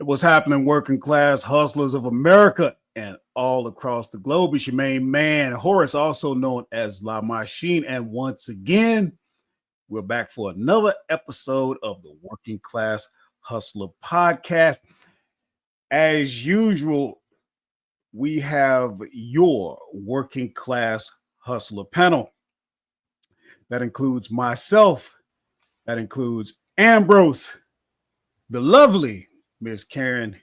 What's happening, working class hustlers of America and all across the globe? It's your main man, Horace, also known as La Machine. And once again, we're back for another episode of the Working Class Hustler Podcast. As usual, we have your working class hustler panel. That includes myself. That includes Ambrose, the lovely Miss Karen,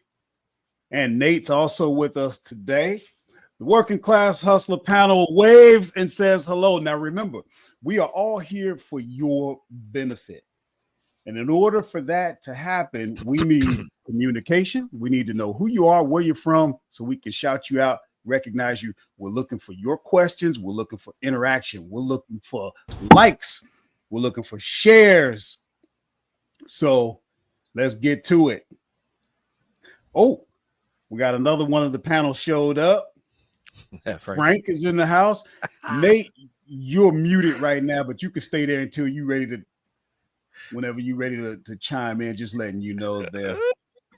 and Nate's also with us today. The Working Class Hustler panel waves and says hello. Now, remember, we are all here for your benefit. And in order for that to happen, we need communication. We need to know who you are, where you're from, so we can shout you out, recognize you. We're looking for your questions. We're looking for interaction. We're looking for likes. We're looking for shares. So let's get to it. Oh, we got another one of the panel showed up. Yeah, Frank is in the house. Nate, you're muted right now, but you can stay there until you're ready to, whenever you're ready to chime in, just letting you know there.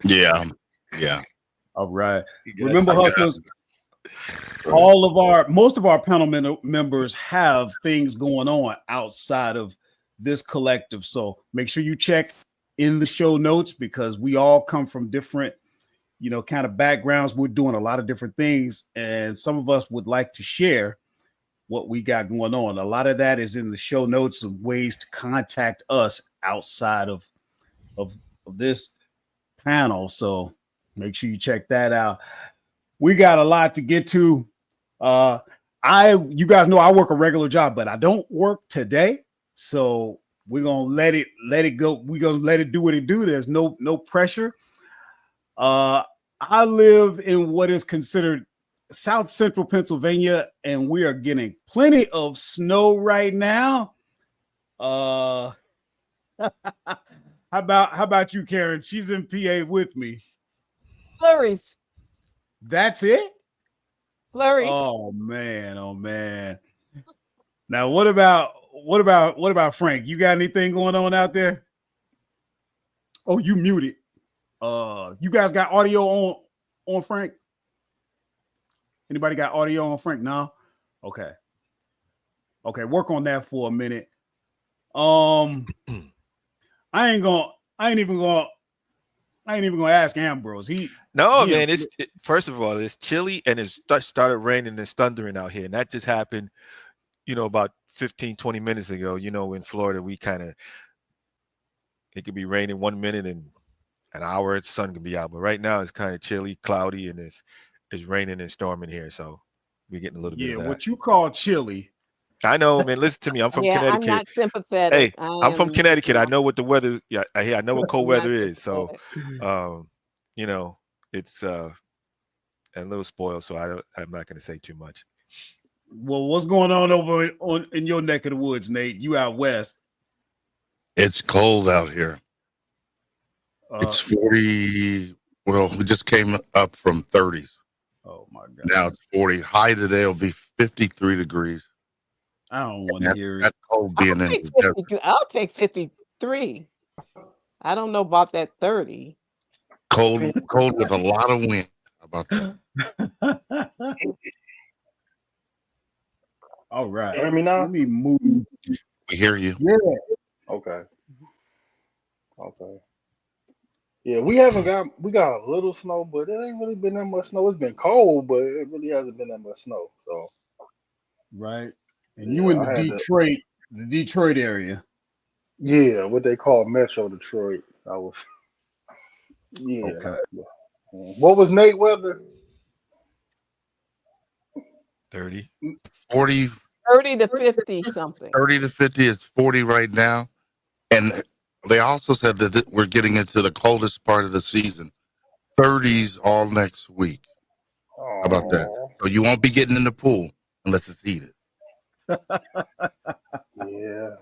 Yeah. All right. Remember, hustlers, most of our panel members have things going on outside of this collective. So make sure you check in the show notes, because we all come from different, kind of backgrounds. We're doing a lot of different things, and some of us would like to share what we got going on. A lot of that is in the show notes of ways to contact us outside of this panel. So make sure you check that out. We got a lot to get to. You guys know I work a regular job, but I don't work today. So we're gonna let it go. We're gonna let it do what it do. There's no pressure. I live in what is considered South Central Pennsylvania, and we are getting plenty of snow right now. How about you, Karen? She's in PA with me. Flurries. That's it? Flurries. Oh man. Now what about Frank? You got anything going on out there? Oh, you muted. You guys got audio on Frank? Anybody got audio on Frank? No? Okay, work on that for a minute. I ain't even gonna ask Ambrose. Man, first of all, it's chilly and it started raining and thundering out here. And that just happened, about 15-20 minutes ago. In Florida, it could be raining 1 minute and an hour, the sun can be out. But right now it's kind of chilly, cloudy, and it's raining and storming here. So we're getting a little bit of that. What you call chilly. I know, man. Listen to me. I'm from Connecticut. I'm not sympathetic. Hey, I'm from Connecticut. I know what the weather. Yeah, I know what cold weather is. So, it's a little spoiled. So I'm not going to say too much. Well, what's going on over in your neck of the woods, Nate? You out west? It's cold out here. It's 40. Well, we just came up from 30s. Oh my God! Now it's 40. High today will be 53 degrees. I don't want to hear it. That's cold being in. I'll take 53. I don't know about that 30. Cold with a lot of wind. How about that? All right. Hear me now? Let me move. We hear you. Yeah. Okay. Yeah, we got a little snow, but it ain't really been that much snow. It's been cold, but it really hasn't been that much snow. So right. And you in the Detroit area. Yeah, what they call Metro Detroit. Okay. What was Nate weather? 30. 40. 30 to 50 something. 30 to 50. It's 40 right now. And they also said that we're getting into the coldest part of the season. 30s all next week. How about that? So you won't be getting in the pool unless it's heated. Yeah.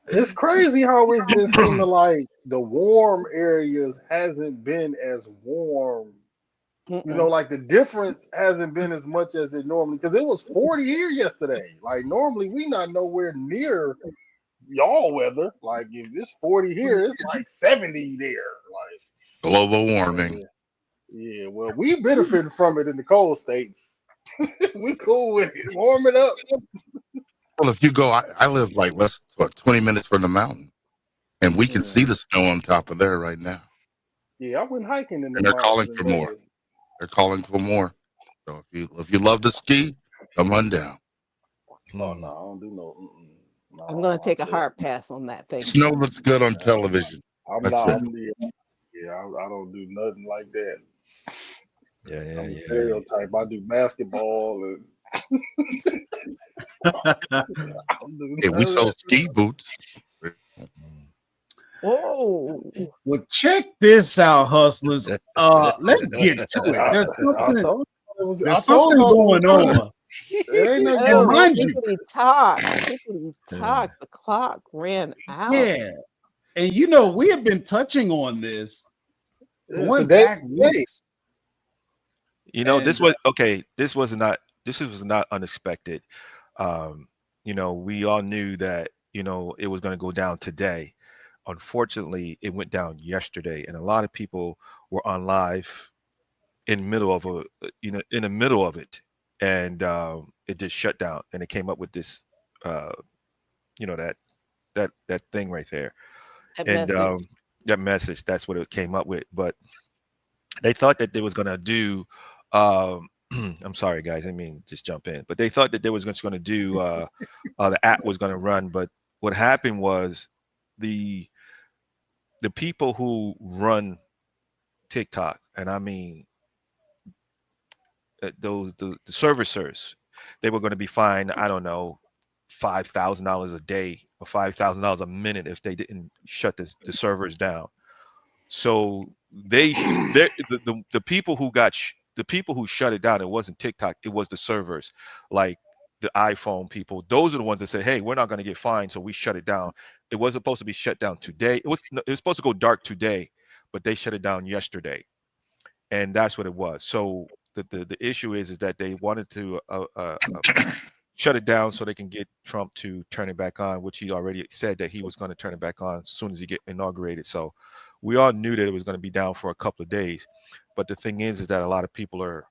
It's crazy how it's been seeming like the warm areas hasn't been as warm. Like the difference hasn't been as much as it normally, because it was 40 here yesterday. Like normally we not nowhere near y'all weather. Like if it's 40 here, it's like 70 there. Like global warming. Yeah, well, we benefiting from it in the cold states. We cool with it. Warm it up. Well, if you go, I live like 20 minutes from the mountain, and we can see the snow on top of there right now. Yeah, I went hiking in the And they're calling mountains for in more. Vegas. They're calling for more. So if you love to ski, come on down. Oh no, I don't do no. No, I'm gonna take a I said, hard pass on that. Thank Snow you. looks good on television. I'm That's not. it. I don't do nothing like that. Yeah, I'm a stereotype. I do basketball and I don't do Hey, none we of sold that. ski boots. Oh, Well, check this out, hustlers. Let's get to it. I There's told something her it was going coming. on. There ain't nothing And going oh, on. mind you, tickety tock, tickety tock. The clock ran out. yeah. And you know, we have been touching on this going Today, back weeks. You know, And this was not unexpected. You know, we all knew that, you know, it was going to go down today. Unfortunately, it went down yesterday, and a lot of people were on live in the middle of in the middle of it, and it just shut down, and it came up with this, uh, you know, that thing right there, That and message. that message. That's what it came up with, but they thought that they was gonna do. I'm sorry, guys. I mean, just jump in. But they thought that they was just gonna do. The app was gonna run, but what happened was the the people who run TikTok, and I mean the servicers, they were going to be fined. I don't know, $5,000 a day or $5,000 a minute if they didn't shut the servers down. So the people who the people who shut it down, it wasn't TikTok, it was the servers, like the iPhone people. Those are the ones that said, "Hey, we're not going to get fined, so we shut it down." It was supposed to be shut down today. It was supposed to go dark today, but they shut it down yesterday, and that's what it was. So the issue is that they wanted to shut it down so they can get Trump to turn it back on, which he already said that he was going to turn it back on as soon as he get inaugurated. So we all knew that it was going to be down for a couple of days. But the thing is that a lot of people are,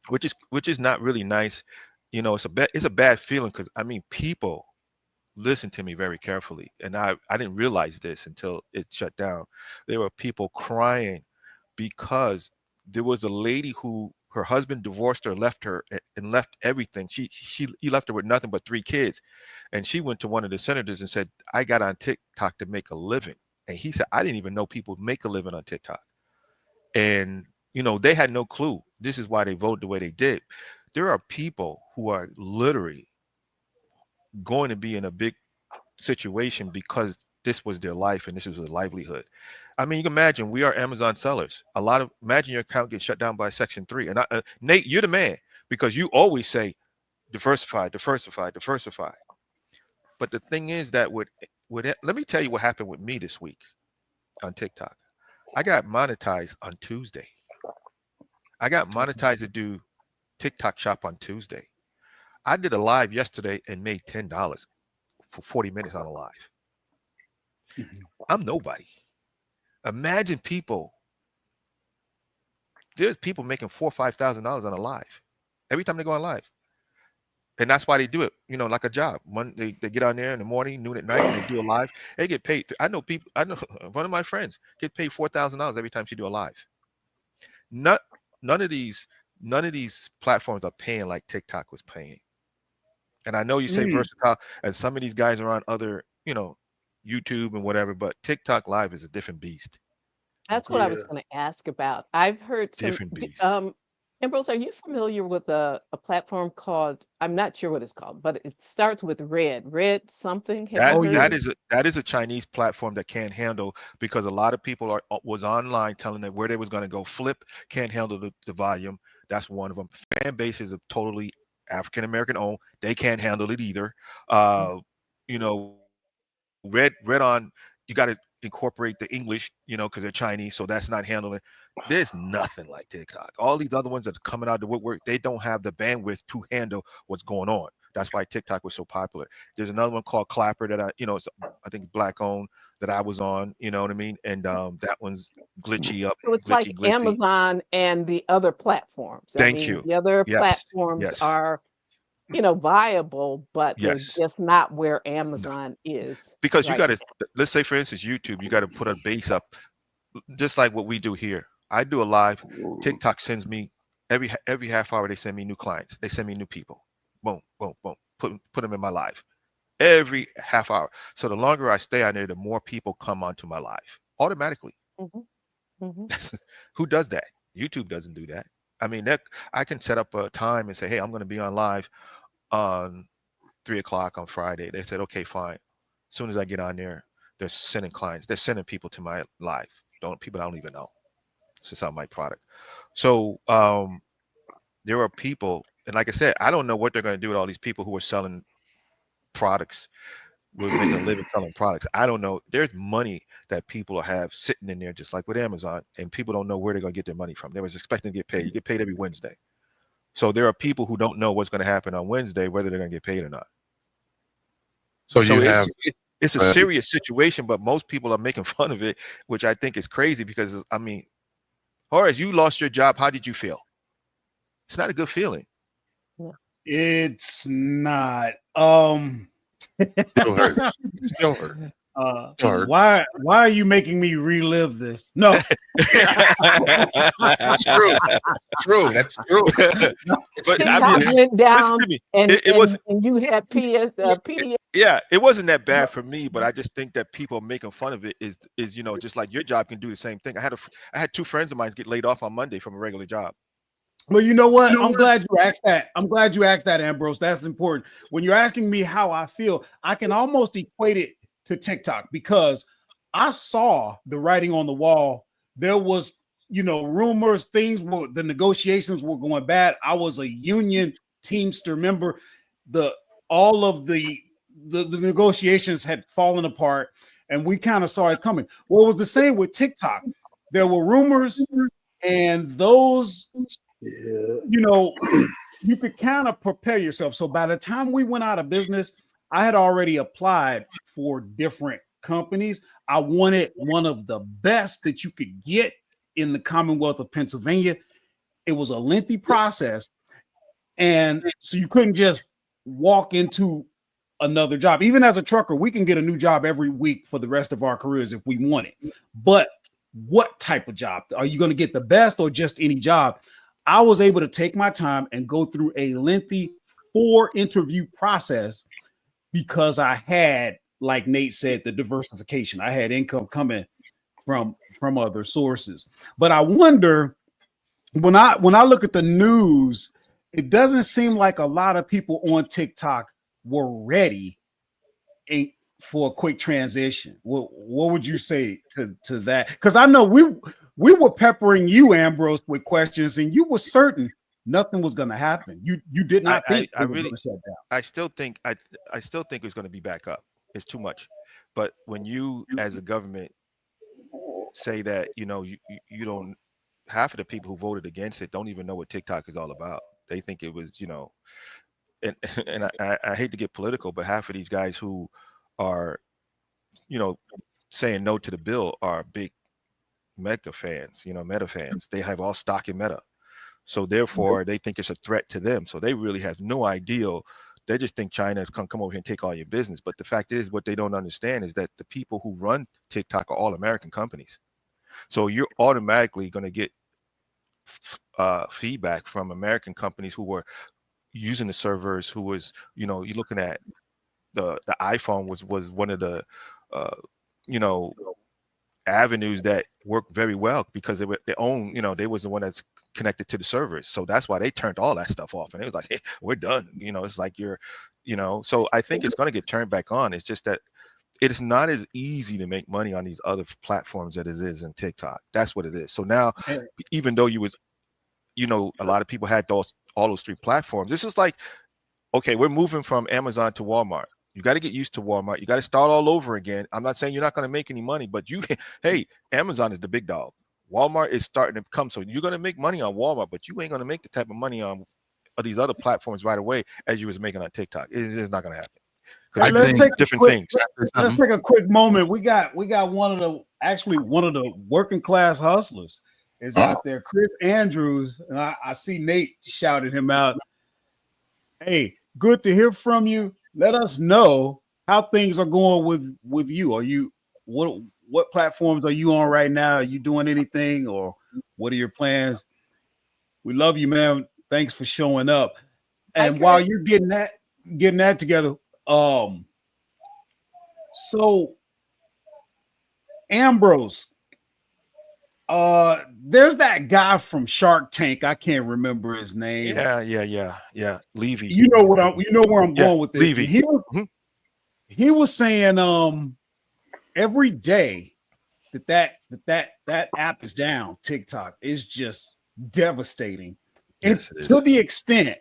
which is not really nice. You know, it's a bad feeling because I mean, people listen to me very carefully, and I didn't realize this until it shut down. There were people crying because there was a lady who her husband divorced her, left her, and left everything. He left her with nothing but 3 kids, and she went to one of the senators and said, "I got on TikTok to make a living," and he said, "I didn't even know people make a living on TikTok," and you know they had no clue. This is why they voted the way they did. There are people who are literally going to be in a big situation because this was their life and this was their livelihood. I mean, you can imagine we are Amazon sellers. Imagine your account gets shut down by Section 3. And Nate, you're the man because you always say diversify, diversify, diversify. But the thing is that let me tell you what happened with me this week on TikTok. I got monetized on Tuesday. I got monetized to do TikTok shop on Tuesday. I did a live yesterday and made $10 for 40 minutes on a live. I'm nobody. Imagine there's people making $4,000 or $5,000 on a live every time they go on live, and that's why they do it. You know, like a job. They get on there in the morning, noon at night, and they do a live. They get paid. I know people. I know one of my friends get paid $4,000 every time she do a live. Not none of these platforms are paying like TikTok was paying. And I know you say versatile, and some of these guys are on other, YouTube and whatever, but TikTok Live is a different beast. That's what I Yeah. was going to ask about. I've heard some. Different beast. Ambrose, are you familiar with a platform called? I'm not sure what it's called, but it starts with Red. Red something. Have you heard? That is a Chinese platform that can't handle because a lot of people was online telling them where they was going to go. Flip can't handle the volume. That's one of them. Fan bases are totally African American owned. They can't handle it either. You know, red on. You got to incorporate the English, because they're Chinese, so that's not handling. There's nothing like TikTok. All these other ones that are coming out of the woodwork, they don't have the bandwidth to handle what's going on. That's why TikTok was so popular. There's another one called Clapper that I think black owned that I was on, you know what I mean? And that one's glitchy up, So it's like glitchy. Amazon and the other platforms. I Thank mean, you. the other Yes. platforms Yes. are, viable, but they're Yes. just not where No. Amazon is Because you right got to, let's say for instance, YouTube, you got to put a base up, just like what we do here. I do a live. TikTok sends me every half hour. They send me new clients. They send me new people. Boom, boom, boom. Put them in my live every half hour. So the longer I stay on there, the more people come onto my live automatically. now. Hmm. Who does that? YouTube doesn't do that. I mean, that I can set up a time and say, hey, I'm going to be on live on 3 o'clock on Friday. They said, okay, fine. As soon as I get on there, they're sending clients. They're sending people to my live. People I don't even know. It's just on my product. So there are people, and like I said, I don't know what they're going to do with all these people who are selling products. We're making a living selling products. I don't know. There's money that people have sitting in there, just like with Amazon, and people don't know where they're going to get their money from. They was expecting to get paid. You get paid every Wednesday. So there are people who don't know what's going to happen on Wednesday, whether they're going to get paid or not. So you have it's a serious situation, but most people are making fun of it, which I think is crazy because, I mean, Horace, you lost your job. How did you feel? It's not a good feeling. It's not. still hurts. Still hurt. Why are you making me relive this? No. That's true. That's true. But TikTok went down, and it was, and you had PDF. Yeah, it wasn't that bad for me, but I just think that people making fun of it is just like your job can do the same thing. I had two friends of mine get laid off on Monday from a regular job. Well, you know what? I'm glad you asked that. I'm glad you asked that, Ambrose. That's important. When you're asking me how I feel, I can almost equate it to TikTok because I saw the writing on the wall. There was, rumors, the negotiations were going bad. I was a union Teamster member. All of the negotiations had fallen apart, and we kind of saw it coming. Well, it was the same with TikTok. There were rumors, and those, you could kind of prepare yourself. So by the time we went out of business, I had already applied for different companies. I wanted one of the best that you could get in the Commonwealth of Pennsylvania. It was a lengthy process. And so you couldn't just walk into another job. Even as a trucker, we can get a new job every week for the rest of our careers if we want it. But what type of job? Are you going to get the best or just any job? I was able to take my time and go through a lengthy 4-interview process because I had, like Nate said, the diversification. I had income coming from other sources. But I wonder, when I look at the news, it doesn't seem like a lot of people on TikTok were ready for a quick transition. What would you say to that? Because I know we were peppering you, Ambrose, with questions, and you were certain nothing was going to happen. You did not think I really shut down. I still think it's going to be back up. It's too much. But when you, as a government, say that you don't, half of the people who voted against it don't even know what TikTok is all about. They think it was, and I hate to get political, but half of these guys who are, saying no to the bill are big Meta fans. They have all stock in Meta. So therefore, they think it's a threat to them. So they really have no idea. They just think China is going to come over here and take all your business. But the fact is, what they don't understand is that the people who run TikTok are all American companies. So you're automatically going to get feedback from American companies who were using the servers, who was, you're looking at the iPhone was one of the, avenues that worked very well because they were their own, they was the one that's connected to the servers. So that's why they turned all that stuff off. And it was like, hey, we're done. It's like so I think it's going to get turned back on. It's just that it's not as easy to make money on these other platforms that it is in TikTok. That's what it is. So now, even though a lot of people had all those 3 platforms, this is like, okay, we're moving from Amazon to Walmart. You got to get used to Walmart. You got to start all over again. I'm not saying you're not going to make any money, but hey, Amazon is the big dog. Walmart is starting to come. So you're going to make money on Walmart, but you ain't going to make the type of money on these other platforms right away as you was making on TikTok. It's not going to happen. I let's think take a different quick, things. let's take a quick moment. We got one of the working class hustlers is out there, Chris Andrews, and I see Nate shouted him out. Hey, good to hear from you. Let us know how things are going with you. Are you what platforms are you on right now? Are you doing anything, or what are your plans? We love you, man. Thanks for showing up. And while you're getting that together, so Ambrose, there's that guy from Shark Tank. I can't remember his name. Yeah. Levy. You know where I'm going with it. Levy. And he was saying every day that app is down, TikTok is just devastating. Yes, and to the extent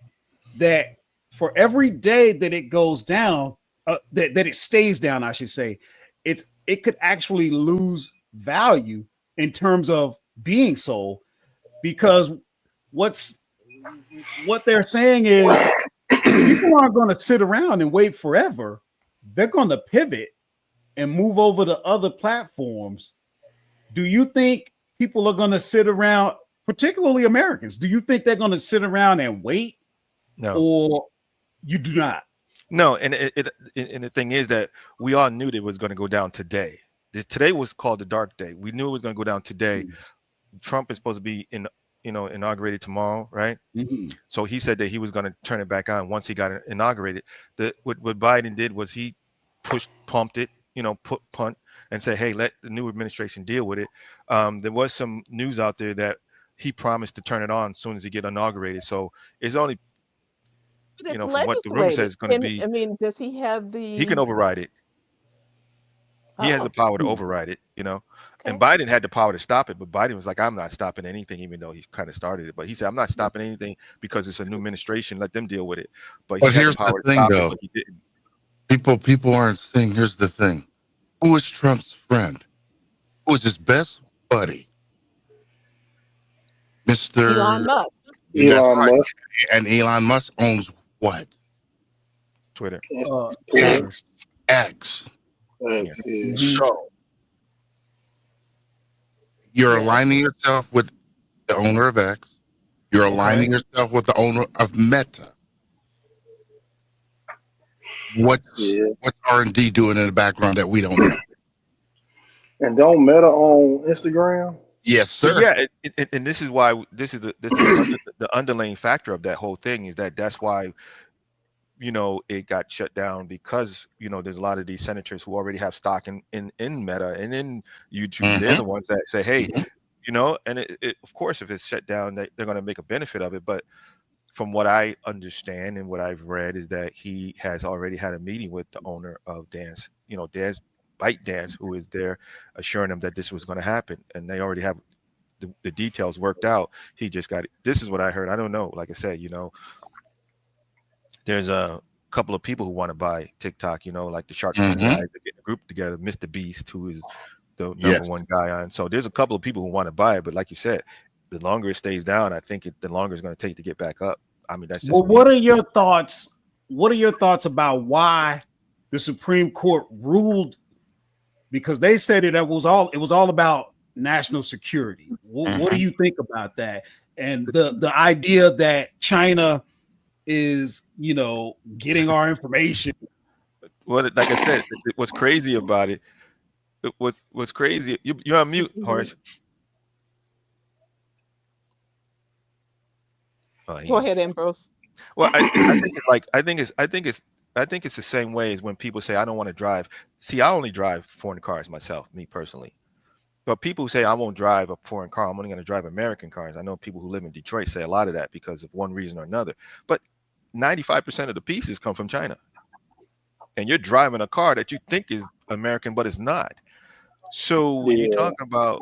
that for every day that it goes down, that it stays down, I should say, it could actually lose value in terms of being sold, because what they're saying is people aren't going to sit around and wait forever. They're going to pivot and move over to other platforms. Do you think people are going to sit around, particularly Americans? Do you think they're going to sit around and wait? No. Or you do not? No, and and the thing is that we all knew that it was going to go down today. Today was called the dark day. We knew it was going to go down today. Trump is supposed to be inaugurated tomorrow, right? So he said that he was going to turn it back on once he got inaugurated. What Biden did was he pumped it, punt and say, hey, let the new administration deal with it. There was some news out there that he promised to turn it on as soon as he get inaugurated. So it's only, from what the room says, it's going to be. I mean, does he have the? He can override it. He has the power to override it, And Biden had the power to stop it, but Biden was like, I'm not stopping anything, even though he kind of started it. But he said, I'm not stopping anything because it's a new administration. Let them deal with it. But he had the power to stop it, but he didn't. People aren't saying, here's the thing. Who is Trump's friend? Who is his best buddy? Mr. Elon Musk. Elon Musk. And Elon Musk owns what? Twitter. X. Yeah. So you're aligning yourself with the owner of X. You're aligning yourself with the owner of Meta. What's R&D doing in the background that we don't know? And don't Meta on Instagram? Yes, sir. Yeah, and this is why this is the underlying factor of that whole thing is that's why it got shut down, because there's a lot of these senators who already have stock in Meta and in YouTube. They're the ones that say, hey, and it of course, if it's shut down, they're going to make a benefit of it. But from what I understand and what I've read is that he has already had a meeting with the owner of Dance, ByteDance, who is there, assuring him that this was going to happen, and they already have the details worked out. He just got it. This is what I heard. I don't know. Like I said, there's a couple of people who want to buy TikTok, like the Shark Tank guys that get a group together, Mr. Beast, who is the number one guy on. So there's a couple of people who want to buy it, but like you said, the longer it stays down, I think the longer it's going to take to get back up. I mean, that's just what are your thoughts? What are your thoughts about why the Supreme Court ruled? Because they said it was all about national security. What do you think about that? And the idea that China is, getting our information. Well, like I said, what's crazy about it? What's crazy? You're on mute, Horace. Go ahead, Ambrose. Well, I think it's the same way as when people say I don't want to drive. See, I only drive foreign cars myself, me personally. But people who say I won't drive a foreign car, I'm only going to drive American cars. I know people who live in Detroit say a lot of that because of one reason or another. But 95% of the pieces come from China. And you're driving a car that you think is American, but it's not. So when you talk about,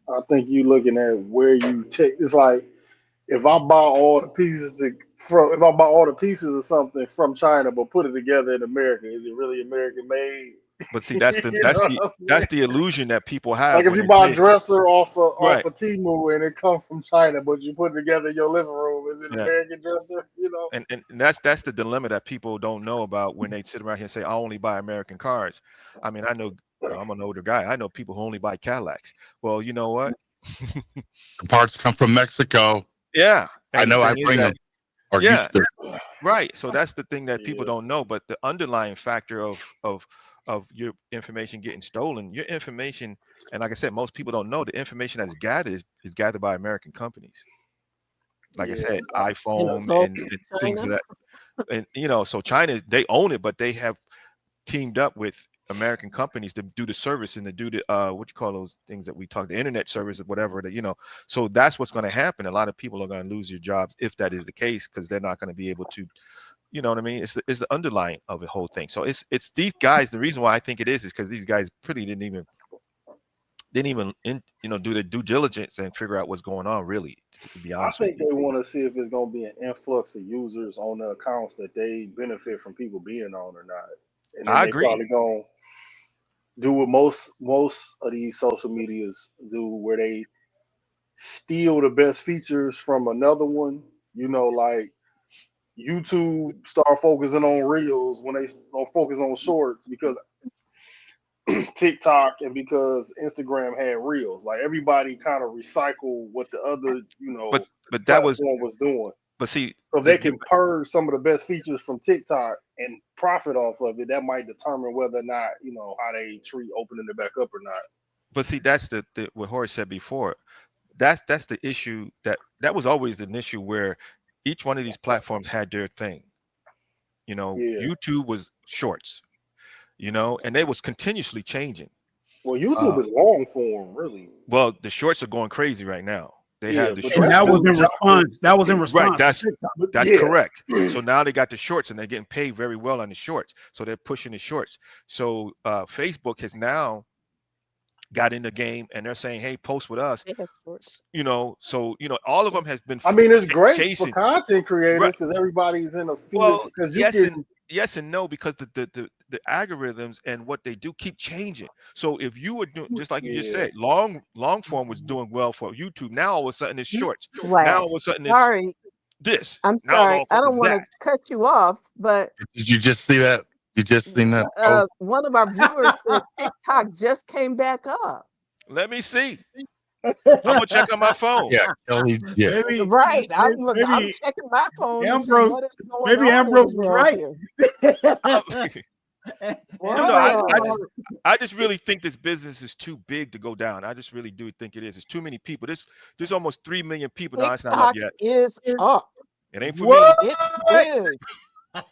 I think you're looking at where you take. It's like if I buy all the pieces of something from China but put it together in America, is it really American made? But see, that's the You know what I'm that's saying? the illusion that people have. Like if when you it's buy a made. dresser off Right. of Temu and it comes from China, but you put it together in your living room, is it an Yeah. American dresser? You know? And that's the dilemma that people don't know about when they sit around here and say, I only buy American cars. I mean, I know, I'm an older guy. I know people who only buy Cadillacs. Well, you know what? The parts come from Mexico. Yeah. And I know. the I thing is bring that, them. Or yeah, used to. right. So that's the thing that people Yeah. don't know. But the underlying factor of your information getting stolen, your information, and like I said, most people don't know the information that's gathered is gathered by American companies. Like I Yeah. said, And iPhone so and things of China. that. And so China, they own it, but they have teamed up with American companies to do the service and to do the what you call those things that we talk, the internet service or whatever that. So that's what's going to happen. A lot of people are going to lose their jobs if that is the case, because they're not going to be able to, you know what I mean? It's the underlying of the whole thing. So it's these guys. The reason why I think it is because these guys pretty didn't even do their due diligence and figure out what's going on, really, to be I honest with think you. they want to see if it's going to be an influx of users on the accounts that they benefit from people being on or not. And then I they agree. probably going to do what most of these social medias do, where they steal the best features from another one. You know, like YouTube start focusing on reels when they don't focus on shorts because TikTok and because Instagram had reels. Like everybody kind of recycle what the other, But that was platform was doing. but see So they can purge some of the best features from TikTok and profit off of it. That might determine whether or not, how they treat opening it back up or not. But see, that's the what Horace said before. That's the issue that was always an issue where each one of these platforms had their thing. Yeah. YouTube was shorts, and they was continuously changing. Well, YouTube is long form, really. Well, the shorts are going crazy right now. They Yeah, have the but shorts. And that was new in response. That was in Right. response to TikTok. That's yeah. correct. So now they got the shorts and they're getting paid very well on the shorts. So they're pushing the shorts. So Facebook has now got in the game and they're saying, hey, post with us. They have shorts. So all of them has been I mean, it's great for chasing. content creators Right. because everybody's in a field. Well, Because yes and no, because the algorithms and what they do keep changing. So if you were doing just like you just said, long form was doing well for YouTube. Now all of a sudden it's shorts. Right. Now all of a sudden it's Sorry. this. I'm Now it's sorry. all I don't want to that. cut you off, but Did you just see that? You just seen that? Oh, one of our viewers said TikTok just came back up. Let me see. I'm gonna check on my phone. yeah, Kelly. Yeah, Maybe, Right. I'm maybe checking my phone Ambrose- to see what is going maybe on Ambrose in the was world right. here. I just really think this business is too big to go down. I just really do think it is. It's too many people. There's almost 3 million people. No, it's not up TikTok yet. is up. It ain't for What? me. It is.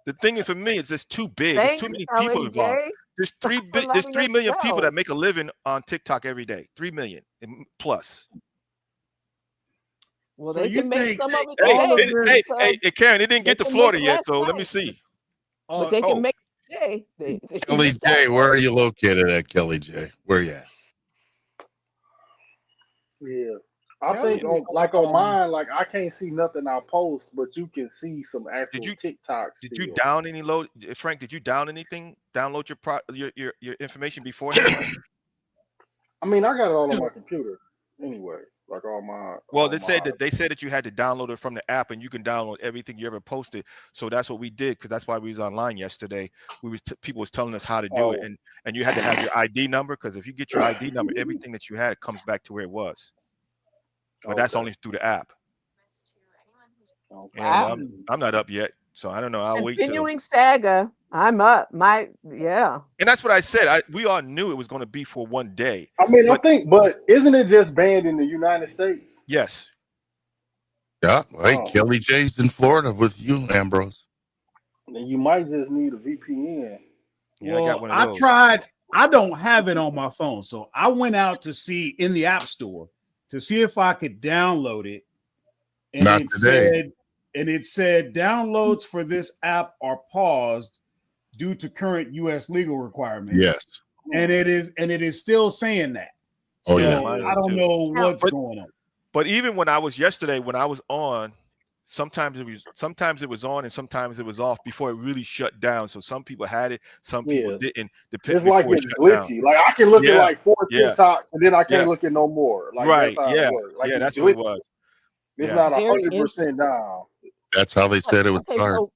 The thing is for me, it's just too big. Thanks, There's too many people involved. LAJ. There's for there's letting 3 us million people know. that make a living on TikTok every day. 3 million plus. Well, So they you can make think some of it all of today. this- Hey, Karen, it didn't they get to can Florida make yet, last so let me night. see. But they can Oh, make it today. They Kelly just J. gotta Where work. are you located at, Kelly J? Where you at? Yeah. I Kelly think was on mine, like I can't see nothing I post, but you can see some actual TikToks. did you down any load, Frank? Did you down anything? Download your information beforehand? I mean, I got it all on my computer anyway. Like all my. Well, they said that you had to download it from the app, and you can download everything you ever posted. So that's what we did, because that's why we was online yesterday. People was telling us how to do it, and you had to have your ID number, because if you get your ID number, everything that you had comes back to where it was. But that's only through the app. Okay. Yeah, well, I'm not up yet, so I don't know. I'll wait till. Continuing saga. I'm up. And that's what I said. We all knew it was going to be for one day. I mean, but isn't it just banned in the United States? Yes. Yeah. Hey, Kelly J's in Florida with you, Ambrose. Then you might just need a VPN. Yeah, I got one of those. I tried. I don't have it on my phone, so I went out to see in the App Store to see if I could download it, and Not today. it said downloads for this app are paused due to current U.S. legal requirements. Yes, and it is still saying that. Oh, So yeah. I don't know what's going on. But even when I was on, sometimes it was on and sometimes it was off before it really shut down. So some people had it, some people Yeah. didn't. It's like Before it it's shut down. glitchy. Like I can look at Yeah, like 4 yeah, TikToks and then I yeah. can't look at no more. Like that's Right. how Yeah. it works. Like Yeah. it's That's what it glitchy. was. It's Yeah. not Very 100% down. That's how they said it would Okay, start. so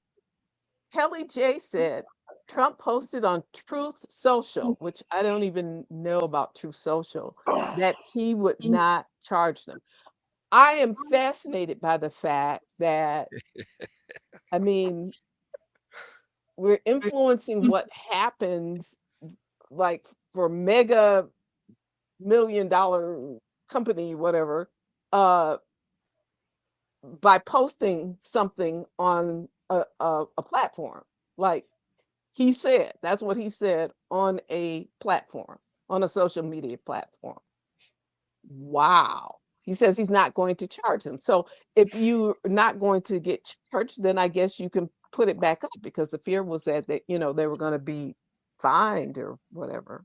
Kelly J said Trump posted on Truth Social, which I don't even know about Truth Social, that he would not charge them. I am fascinated by the fact that, I mean, we're influencing what happens, like for mega $1 million company, whatever, by posting something on a platform. Like he said, that's what he said on a platform, on a social media platform. Wow. He says he's not going to charge them. So if you're not going to get charged, then I guess you can put it back up, because the fear was that they, they were going to be fined or whatever.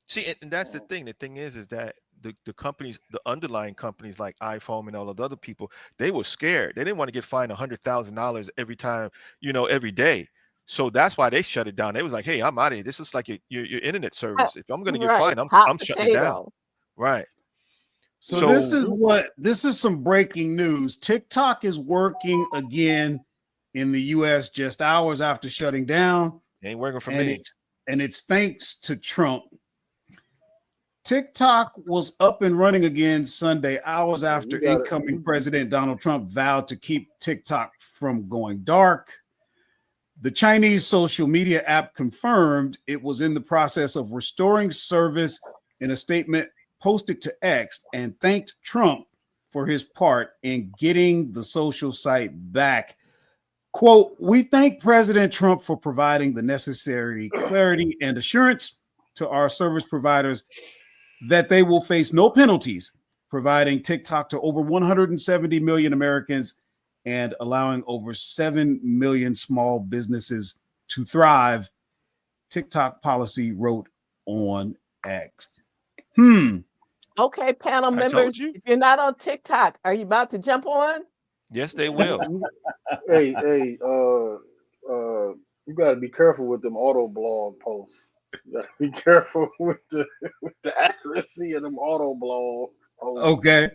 See, and that's the thing. The thing is that the companies, the underlying companies like iPhone and all of the other people, they were scared. They didn't want to get fined $100,000 every time, every day. So that's why they shut it down. They was like, "Hey, I'm out of here. This is like your internet service. If I'm going to get Right. fined, Hot I'm shutting it down." potato. Right. So So this is some breaking news. TikTok is working again in the US just hours after shutting down. it ain't working for And me. it's thanks to Trump. TikTok was up and running again Sunday, hours after incoming President Donald Trump vowed to keep TikTok from going dark. The Chinese social media app confirmed it was in the process of restoring service in a statement posted to X, and thanked Trump for his part in getting the social site back. Quote, "We thank President Trump for providing the necessary clarity and assurance to our service providers that they will face no penalties, providing TikTok to over 170 million Americans and allowing over 7 million small businesses to thrive," TikTok policy wrote on X. Okay, panel I told members, you. if you're not on TikTok, are you about to jump on? Yes, they will. Hey, you got to be careful with them auto blog posts. You got to be careful with the accuracy of them auto blog posts. Okay.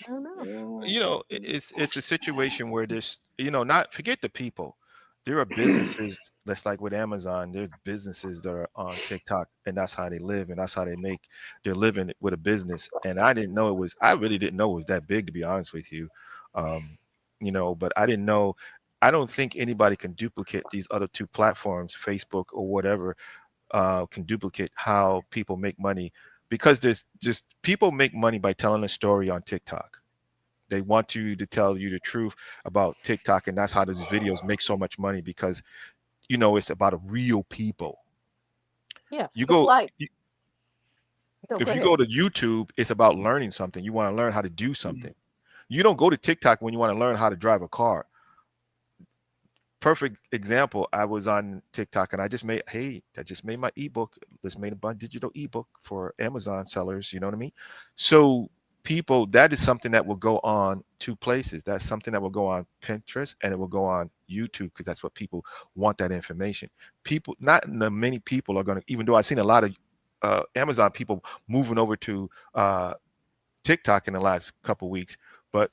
I don't know. It's a situation where this, not forget the people. There are businesses that's like with Amazon. There's businesses that are on TikTok, and that's how they live, and that's how they make their living with a business. And I really didn't know it was that big, to be honest with you. But I didn't know. I don't think anybody can duplicate these other two platforms, Facebook or whatever, can duplicate how people make money, because there's just people make money by telling a story on TikTok. They want you to tell you the truth about TikTok, and that's how those videos make so much money, because it's about a real people. Yeah. You It's go like, you- no, if go you ahead. go to YouTube, it's about learning something. You want to learn how to do something. You don't go to TikTok when you want to learn how to drive a car. Perfect example. I was on TikTok and I just made my ebook. Just made a digital ebook for Amazon sellers. You know what I mean? So people, that is something that will go on two places. That's something that will go on Pinterest, and it will go on YouTube, because that's what people want, that information. People, not many people are going to, even though I've seen a lot of Amazon people moving over to TikTok in the last couple of weeks, but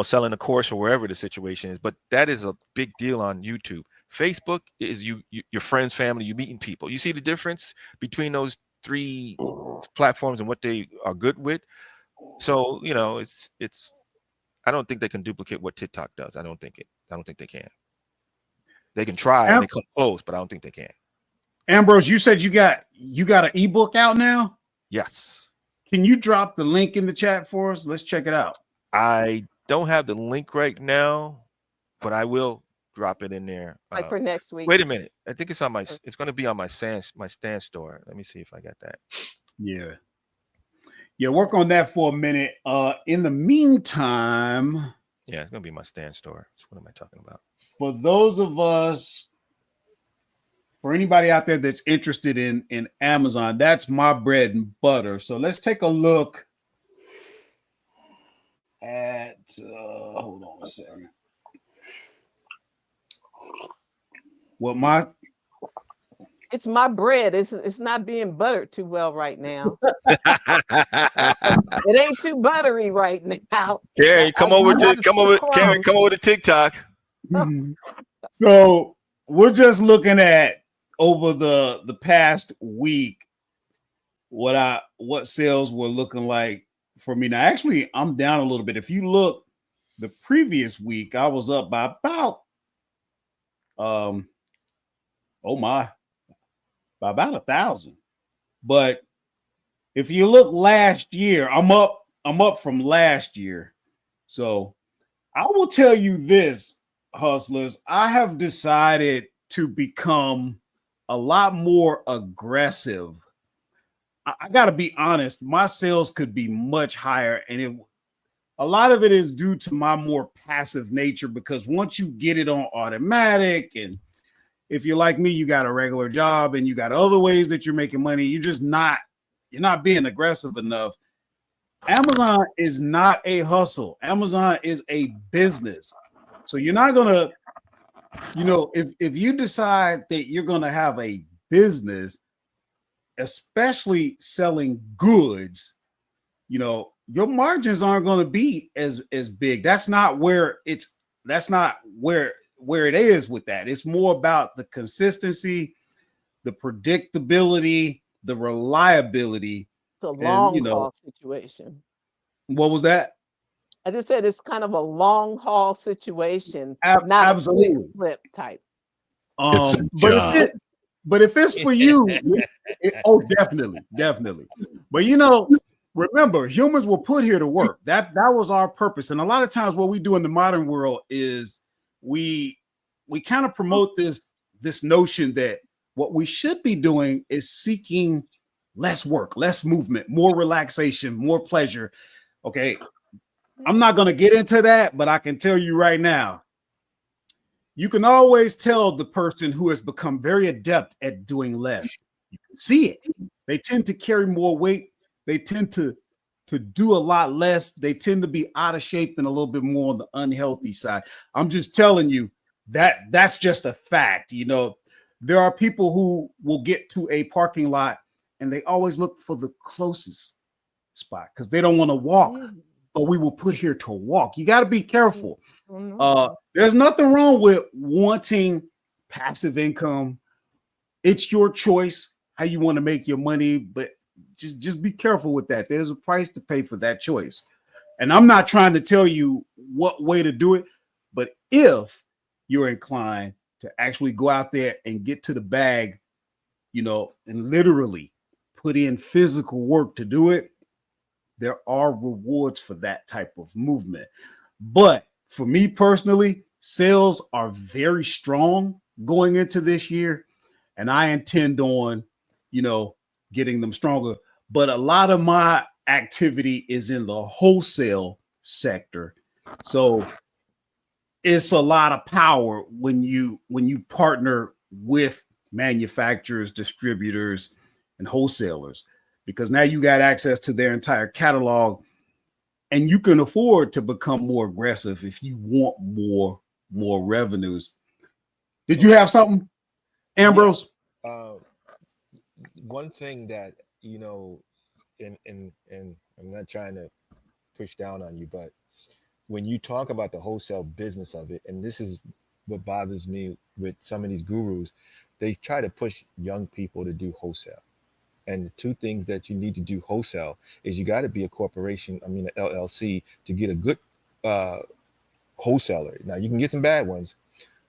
selling a course or wherever the situation is. But that is a big deal on YouTube. Facebook is your friends, family, you meeting people. You see the difference between those three platforms and what they are good with. So it's I don't think they can duplicate what TikTok does. I don't think they can. They can try and they come close, but I don't think they can. Ambrose, you said you got an ebook out now? Yes. Can you drop the link in the chat for us? Let's check it out. I don't have the link right now, but I will drop it in there. Like for next week. Wait a minute. I think it's going to be on my Stan store. Let me see if I got that. Yeah, work on that for a minute. In the meantime, yeah, it's going to be my Stan store. So what am I talking about? For those of us, for anybody out there that's interested in Amazon, that's my bread and butter. So let's take a look at hold on a second. What my It's my bread. It's not being buttered too well right now. It ain't too buttery right now. Karen, come over to TikTok. So we're just looking at over the past week what sales were looking like for me. Now, actually, I'm down a little bit. If you look the previous week, I was up by about by about 1,000. But if you look last year, I'm up from last year. So I will tell you this, hustlers, I have decided to become a lot more aggressive. I got to be honest, my sales could be much higher, and a lot of it is due to my more passive nature, because once you get it on automatic, and if you're like me, you got a regular job and you got other ways that you're making money, you're not being aggressive enough. Amazon is not a hustle. Amazon is a business. So you're not gonna, if you decide that you're gonna have a business, especially selling goods, your margins aren't going to be as big. That's not where it is with that. It's more about the consistency, the predictability, the reliability. It's a long haul situation. What was that? I just said it's kind of a long haul situation, not absolutely. a quick flip type. But if it's for you, definitely. But remember, humans were put here to work. That was our purpose. And a lot of times what we do in the modern world is we kind of promote this notion that what we should be doing is seeking less work, less movement, more relaxation, more pleasure. Okay. I'm not going to get into that, but I can tell you right now, you can always tell the person who has become very adept at doing less. You can see it. They tend to carry more weight. They tend to do a lot less. They tend to be out of shape and a little bit more on the unhealthy side. I'm just telling you that's just a fact. There are people who will get to a parking lot and they always look for the closest spot because they don't want to walk. But we were put here to walk. You got to be careful. There's nothing wrong with wanting passive income. It's your choice how you want to make your money, but just be careful with that. There's a price to pay for that choice. And I'm not trying to tell you what way to do it, but if you're inclined to actually go out there and get to the bag, and literally put in physical work to do it, there are rewards for that type of movement. But for me personally, sales are very strong going into this year, and I intend on, getting them stronger. But a lot of my activity is in the wholesale sector. So it's a lot of power when you partner with manufacturers, distributors, and wholesalers, because now you got access to their entire catalog and you can afford to become more aggressive if you want more revenues. Did you have something, Ambrose? One thing that, and I'm not trying to push down on you, but when you talk about the wholesale business of it, and this is what bothers me with some of these gurus, they try to push young people to do wholesale. And the two things that you need to do wholesale is you got to be a corporation, an LLC, to get a good wholesaler. Now, you can get some bad ones,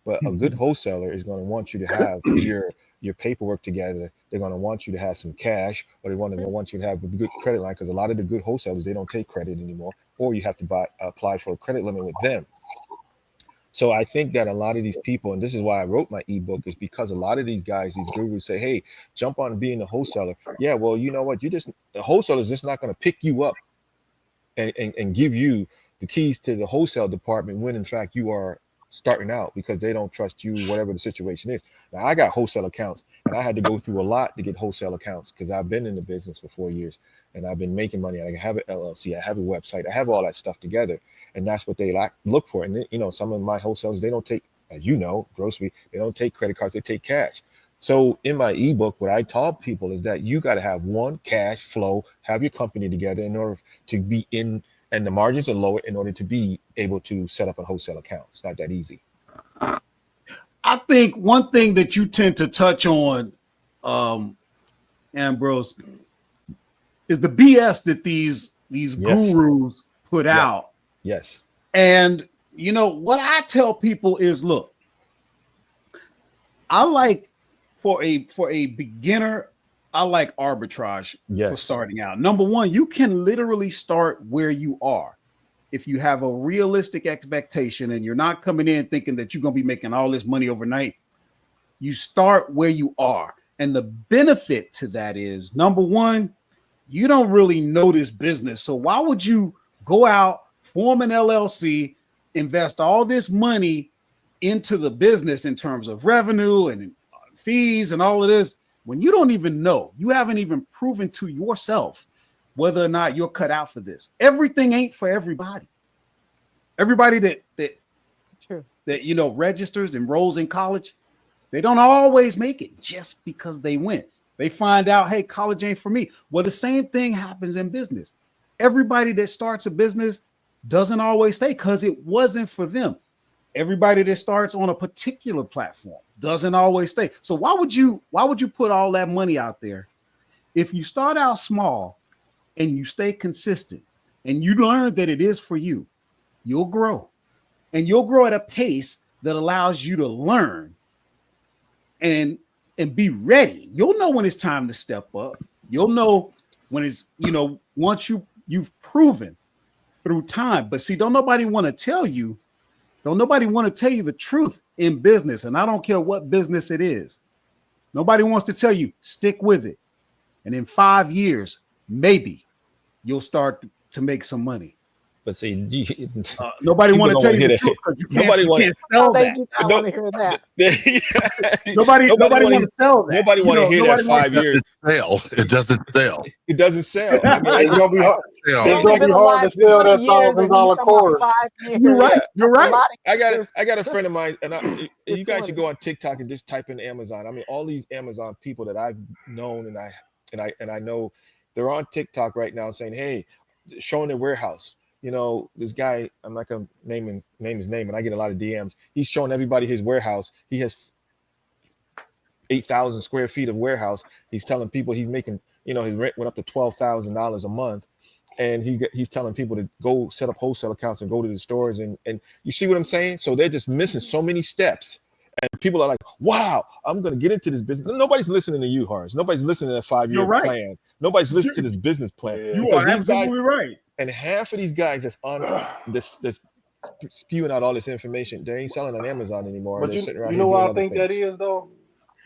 but a good wholesaler is going to want you to have your paperwork together. They're going to want you to have some cash, or they want you to have a good credit line, because a lot of the good wholesalers, they don't take credit anymore, or you have to apply for a credit limit with them. So I think that a lot of these people, and this is why I wrote my ebook, is because a lot of these guys, these gurus say, hey, jump on being a wholesaler. Yeah, well, you know what? The wholesaler is just not going to pick you up and give you the keys to the wholesale department when in fact you are starting out, because they don't trust you, whatever the situation is. Now, I got wholesale accounts, and I had to go through a lot to get wholesale accounts because I've been in the business for 4 years. and I've been making money. I have an LLC, I have a website, I have all that stuff together, and that's what they look for. And you know, some of my wholesalers, they don't take, as you know, grocery, they don't take credit cards, they take cash. So in my ebook, what I tell people is that you got to have one, cash flow, have your company together in order to be in, and the margins are lower in order to be able to set up a wholesale account. It's not that easy. I think one thing that you tend to touch on, Ambrose, is the BS that these Yes. gurus put Yes. out. Yes. And you know what I tell people is, look, I like for a beginner, I like arbitrage for Yes. starting out. Number one, you can literally start where you are. If you have a realistic expectation and you're not coming in thinking that you're going to be making all this money overnight, you start where you are. And the benefit to that is, number one, you don't really know this business. So why would you go out, form an LLC, invest all this money into the business in terms of revenue and fees and all of this when you don't even know? You haven't even proven to yourself whether or not you're cut out for this. Everything ain't for everybody. Everybody that you know registers, enrolls in college, they don't always make it just because they went. They find out, hey, college ain't for me. Well, the same thing happens in business. Everybody that starts a business doesn't always stay because it wasn't for them. Everybody that starts on a particular platform doesn't always stay. So why would you put all that money out there if you start out small and you stay consistent and you learn that it is for you? You'll grow, and you'll grow at a pace that allows you to learn and be ready. You'll know when it's time to step up. You'll know when it's, you know, once you've proven through time. But see, don't nobody want to tell you the truth in business. And I don't care what business it is. Nobody wants to tell you, stick with it. And in 5 years, maybe you'll start to make some money. But see, nobody want to tell you the truth because you can't sell that. Want to hear that. Nobody want to sell that. Nobody want to hear that 5 years. It doesn't sell. It doesn't sell. I mean, It's gonna be hard. It's gonna be hard to sell that $1,000 course. You're right. You're right. I got a friend of mine, and you guys should go on TikTok and just type in Amazon. I mean, all these Amazon people that I've known and I know, they're on TikTok right now saying, hey, showing their warehouse. You know, this guy, I'm not gonna name his name, and I get a lot of DMs. He's showing everybody his warehouse. He has 8,000 square feet of warehouse. He's telling people he's making, you know, his rent went up to $12,000 a month, and he's telling people to go set up wholesale accounts and go to the stores, and you see what I'm saying? So they're just missing so many steps. And people are like, wow, I'm going to get into this business. Nobody's listening to you, Horace. Nobody's listening to that 5-year plan. Nobody's listening to this business plan. You are absolutely right. And half of these guys that's on this spewing out all this information, they ain't selling on Amazon anymore. But you know what I think that is, though?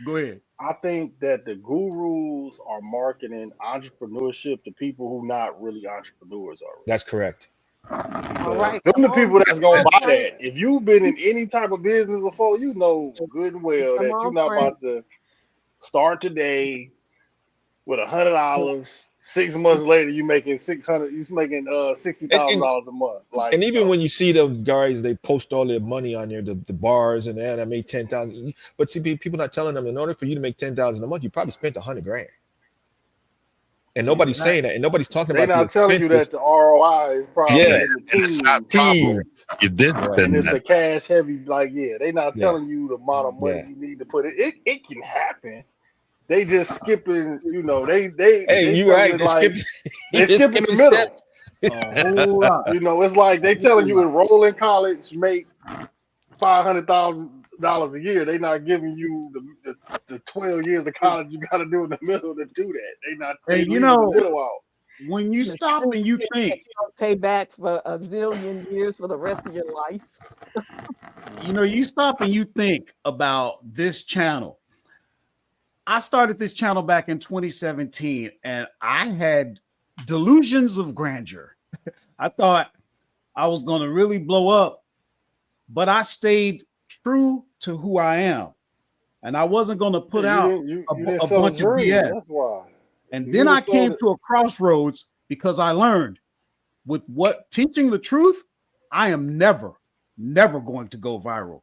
Go ahead. I think that the gurus are marketing entrepreneurship to people who not really entrepreneurs already. That's correct. All right. Them the people that's gonna buy that. If you've been in any type of business before, you know good and well that you're not about to start today with $100. 6 months later, you're making $60,000 a month. Like, and even when you see those guys, they post all their money on there, the bars, and I made 10,000. But see, people not telling them, in order for you to make 10,000 a month, you probably spent $100,000. And nobody's saying that, and nobody's talking about. They're not telling you that the ROI is probably in the teens. You did spend and it's that. a cash heavy. Like, they're not telling you the amount of money you need to put it. It can happen. They just skipping, you know. They you're right. They're skipping the middle. You know, it's like they telling you enroll in college, make $500,000 a year. They not giving you the 12 years of college you got to do in the middle to do that. They not. Hey, you know, when you stop and you think, pay back for a zillion years for the rest of your life. You know, you stop and you think about this channel. I started this channel back in 2017, and I had delusions of grandeur. I thought I was going to really blow up, but I stayed true to who I am, and I wasn't going to put out a bunch of BS. That's why. And then I came to a crossroads because I learned with what teaching the truth, I am never going to go viral.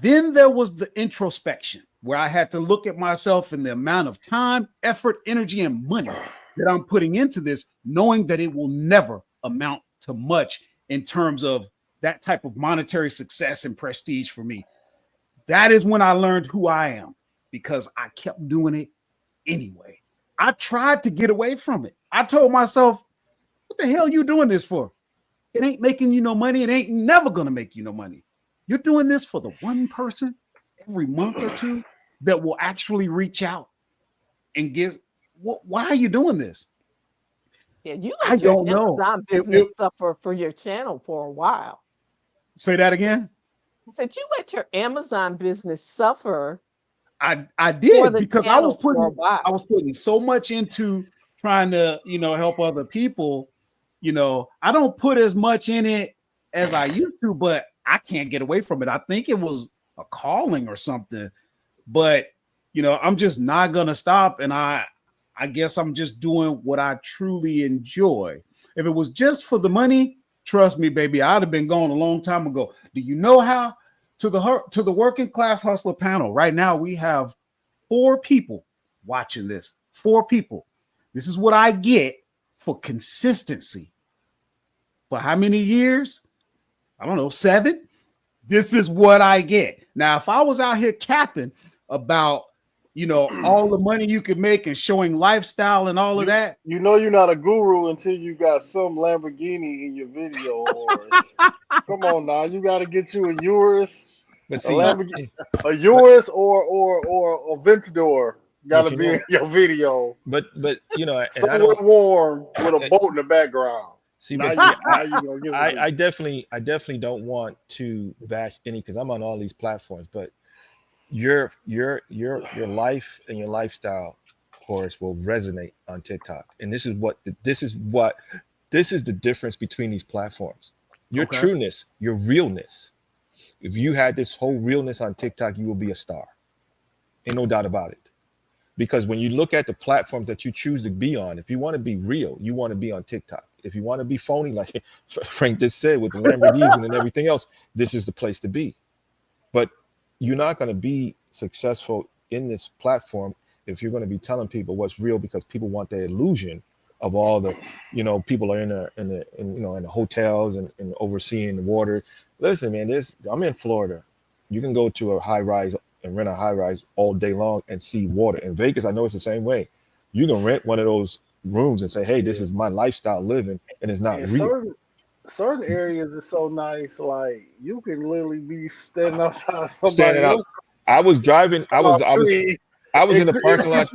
Then there was the introspection where I had to look at myself and the amount of time, effort, energy, and money that I'm putting into this, knowing that it will never amount to much in terms of that type of monetary success and prestige for me. That is when I learned who I am, because I kept doing it anyway. I tried to get away from it. I told myself, what the hell are you doing this for? It ain't making you no money. It ain't never going to make you no money. You're doing this for the one person every month or two that will actually reach out and give. Why are you doing this? Yeah, you let your Amazon business suffer for your channel for a while. Say that again. I said you let your Amazon business suffer. I did, because I was putting so much into trying to, help other people. I don't put as much in it as I used to, but I can't get away from it. I think it was a calling or something, but I'm just not gonna stop. And I guess I'm just doing what I truly enjoy. If it was just for the money, trust me, baby, I'd have been gone a long time ago. Do you know how? To the working class hustler panel right now, we have 4 people watching this. 4 people. This is what I get for consistency. For how many years? I don't know, 7. This is what I get. Now, if I was out here capping about, all the money you could make and showing lifestyle and all of that. You're not a guru until you got some Lamborghini in your video. Come on now, you got to get you a Urus, a Lamborghini, a Urus or a Ventador. Got to be in your video. But somewhere warm with a boat in the background. See, I definitely don't want to bash any, because I'm on all these platforms, but your life and your lifestyle, Horace, will resonate on TikTok. And this is the difference between these platforms. Your trueness, your realness. If you had this whole realness on TikTok, you will be a star. Ain't no doubt about it. Because when you look at the platforms that you choose to be on, if you want to be real, you want to be on TikTok. If you want to be phony, like Frank just said, with the Lamborghinis and everything else, this is the place to be. But you're not going to be successful in this platform if you're going to be telling people what's real, because people want the illusion of all the, people are in the hotels and overseeing the water. Listen, man, I'm in Florida. You can go to a high rise and rent a high rise all day long and see water. In Vegas, I know it's the same way. You can rent one of those rooms and say, hey, this is my lifestyle living, and it's not real. Certain areas is so nice, like you can literally be standing outside somebody else. I was driving. I was in the parking lot.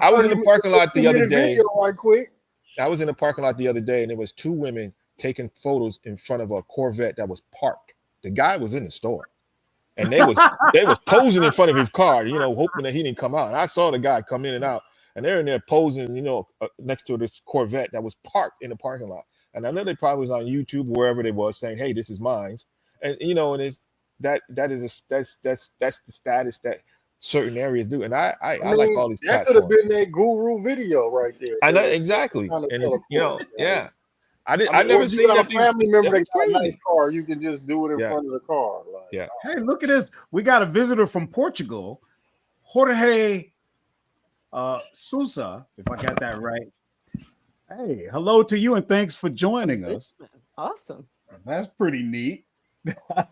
I was in the parking lot the other day. Right quick. I was in the parking lot the other day, and there was 2 women taking photos in front of a Corvette that was parked. The guy was in the store, and they was posing in front of his car, hoping that he didn't come out. And I saw the guy come in and out, and they're in there posing, next to this Corvette that was parked in the parking lot. And I know they probably was on YouTube, wherever they was, saying, "Hey, this is mine," and and it's that's the status that certain areas do. And I like all these. That could have been that guru video right there. I know exactly, and yeah. I never seen that. A family member that got a nice car, you can just do it in front of the car. Hey, look at this. We got a visitor from Portugal, Jorge Sousa, if I got that right. Hey, hello to you, and thanks for joining us. Awesome. That's pretty neat. But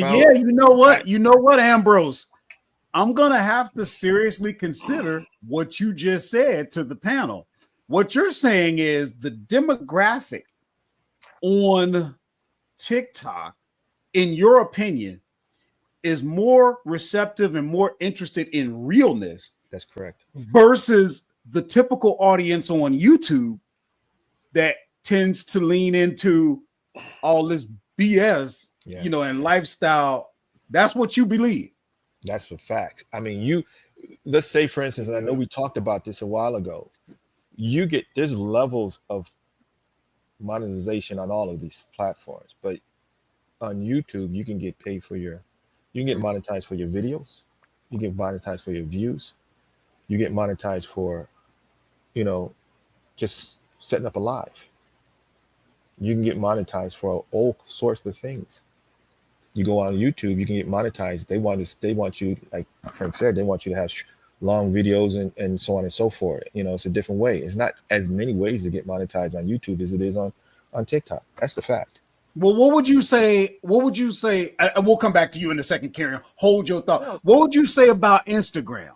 yeah, you know what, Ambrose? I'm going to have to seriously consider what you just said to the panel. What you're saying is the demographic on TikTok, in your opinion, is more receptive and more interested in realness. That's correct. Versus the typical audience on YouTube that tends to lean into all this BS, and lifestyle. That's what you believe. That's a fact. I mean, let's say, for instance, and I know we talked about this a while ago, there's levels of monetization on all of these platforms, but on YouTube, you can get paid you can get monetized for your videos. You get monetized for your views. You get monetized for, you know, just setting up a live. You can get monetized for all sorts of things. You go on YouTube, you can get monetized. They want you, like Frank said, they want you to have long videos and so on and so forth. You know, it's a different way. It's not as many ways to get monetized on YouTube as it is on TikTok. That's the fact. Well, what would you say? What would you say? And we'll come back to you in a second, Karen. Hold your thought. What would you say about Instagram?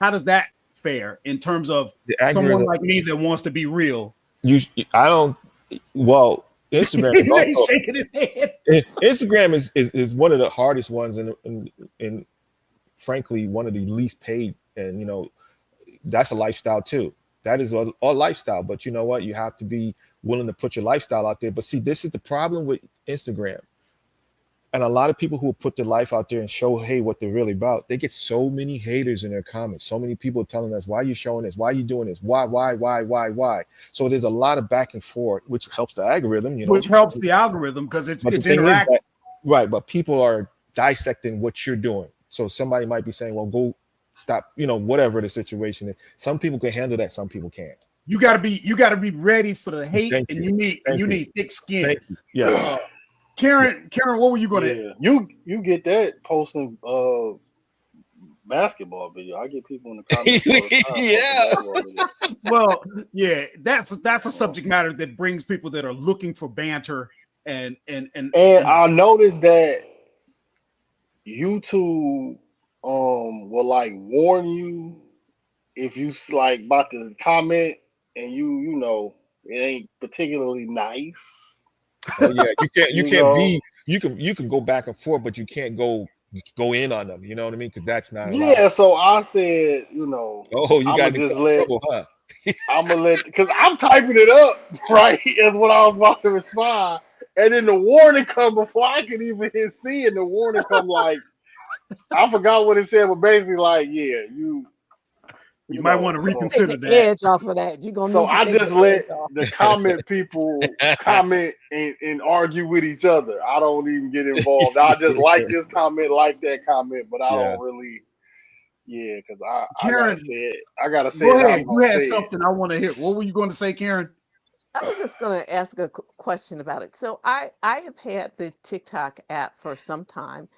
How does that fare in terms of someone like me that wants to be real? I don't. Well, Instagram is also, he's shaking his head. Instagram is one of the hardest ones, and frankly, one of the least paid. And you know, that's a lifestyle too. That is a lifestyle. But you know what? You have to be willing to put your lifestyle out there. But see, this is the problem with Instagram. And a lot of people who put their life out there and show, hey, what they're really about, they get so many haters in their comments. So many people telling us, why are you showing this? Why are you doing this? Why? So there's a lot of back and forth, which helps the algorithm, you know. Which helps the algorithm because it's interactive. Right, but people are dissecting what you're doing. So somebody might be saying, well, go stop, you know, whatever the situation is. Some people can handle that, some people can't. You gotta be ready for the hate, and you need thick skin. Yes. Karen, what were you gonna? Yeah. You get that posting basketball video. I get people in the comments. Well, yeah, that's a subject matter that brings people that are looking for banter and I noticed that YouTube will like warn you if you like about to comment and you know it ain't particularly nice. Oh yeah, you can go back and forth, but you can't go in on them. You know what I mean? Because that's not allowed. So I said, you know, you got to just let trouble, huh? I'm gonna let, because I'm typing it up right as what I was about to respond, and then the warning come before I could even hit see, and the warning come like I forgot what it said, but basically like, yeah, you might want to reconsider that. Edge off of that. You're gonna. So I just let the comment people comment and argue with each other. I don't even get involved. I just like this comment, like that comment, but I don't really. Yeah, because I gotta say go it. Ahead. You had something I want to hear. What were you going to say, Karen? I was just going to ask a question about it. So I have had the TikTok app for some time,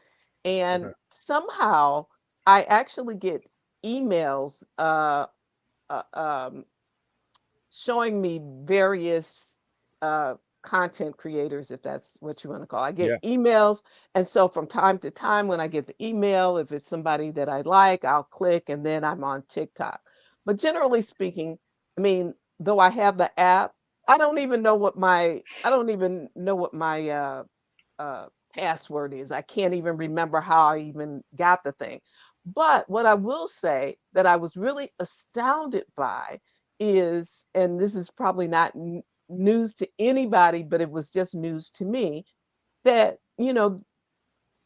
and somehow I actually get emails showing me various content creators, if that's what you want to call. I get emails, and so from time to time when I get the email, if it's somebody that I like, I'll click, and then I'm on TikTok. But generally speaking, I mean, though I have the app, I don't even know what my password is. I can't even remember how I even got the thing. But what I will say that I was really astounded by is, and this is probably not news to anybody, but it was just news to me, that, you know,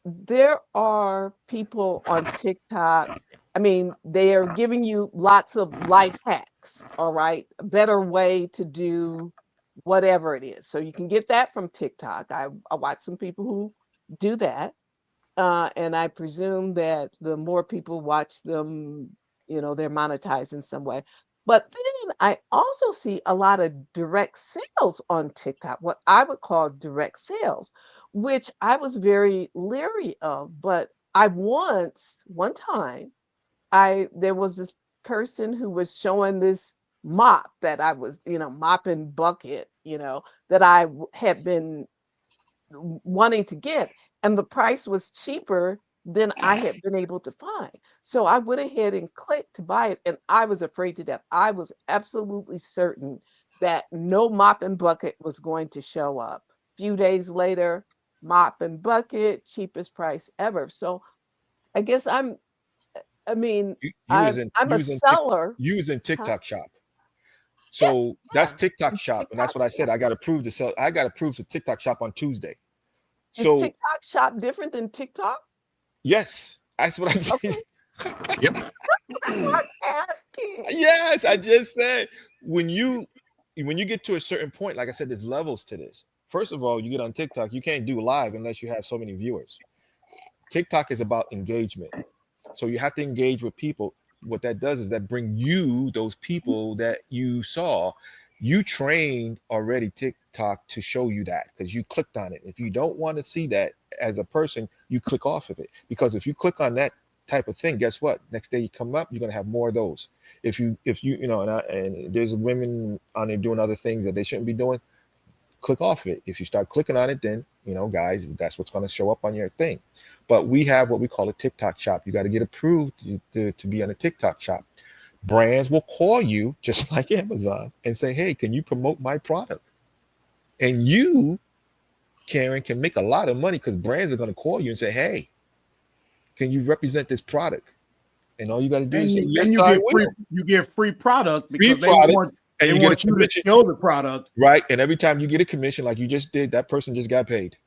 there are people on TikTok. I mean, they are giving you lots of life hacks, all right? A better way to do whatever it is. So you can get that from TikTok. I watch some people who do that. And I presume that the more people watch them, you know, they're monetized in some way. But then I also see a lot of direct sales on TikTok, what I would call direct sales, which I was very leery of. But one time, there was this person who was showing this mop that I was, you know, mopping bucket, you know, that I had been wanting to get, and the price was cheaper than I had been able to find. So I went ahead and clicked to buy it, and I was afraid to death. I was absolutely certain that no mop and bucket was going to show up. A few days later, mop and bucket, cheapest price ever. So I guess I'm a seller. Using TikTok Shop. So that's TikTok Shop, and that's what I said. I got approved to sell. I got approved to TikTok Shop on Tuesday. So is TikTok Shop different than TikTok? Yes, that's what I said. Okay. Yep. That's what I'm asking. Yes, I just said when you get to a certain point, like I said, there's levels to this. First of all, you get on TikTok, you can't do live unless you have so many viewers. TikTok is about engagement. So you have to engage with people. What that does is that bring you those people that you saw. You trained already TikTok to show you that because you clicked on it. If you don't want to see that as a person, you click off of it. Because if you click on that type of thing, guess what? Next day you come up, you're gonna have more of those. If you and there's women on there doing other things that they shouldn't be doing, click off of it. If you start clicking on it, then guys, that's what's going to show up on your thing. But we have what we call a TikTok shop. You got to get approved to be on a TikTok shop. Brands will call you just like Amazon and say, hey, can you promote my product? And you, Karen, can make a lot of money because brands are going to call you and say, hey, can you represent this product? And all you got to do is say, yes, you get free product because free product, they want you to show the product. Right. And every time you get a commission like you just did, that person just got paid.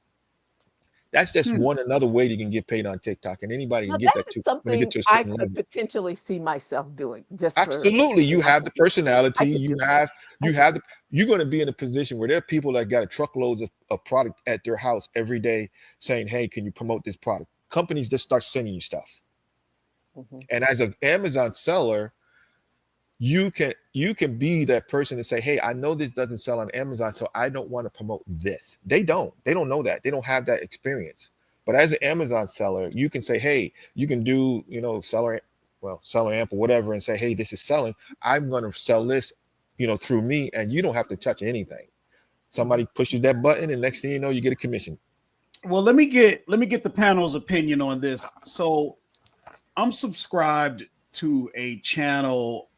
That's just another way you can get paid on TikTok, and anybody can get that too. Something I could potentially see myself doing. Just absolutely, you have the personality. You're going to be in a position where there are people that got truckloads of product at their house every day, saying, "Hey, can you promote this product?" Companies just start sending you stuff, and as an Amazon seller, you can be that person and say, hey, I know this doesn't sell on Amazon, so I don't want to promote this. They don't know that. They don't have that experience. But as an Amazon seller, you can say, hey, you can do, seller amp or whatever, and say, hey, this is selling. I'm going to sell this, through me, and you don't have to touch anything. Somebody pushes that button, and next thing you know, you get a commission. Well, let me get the panel's opinion on this. So I'm subscribed to a channel.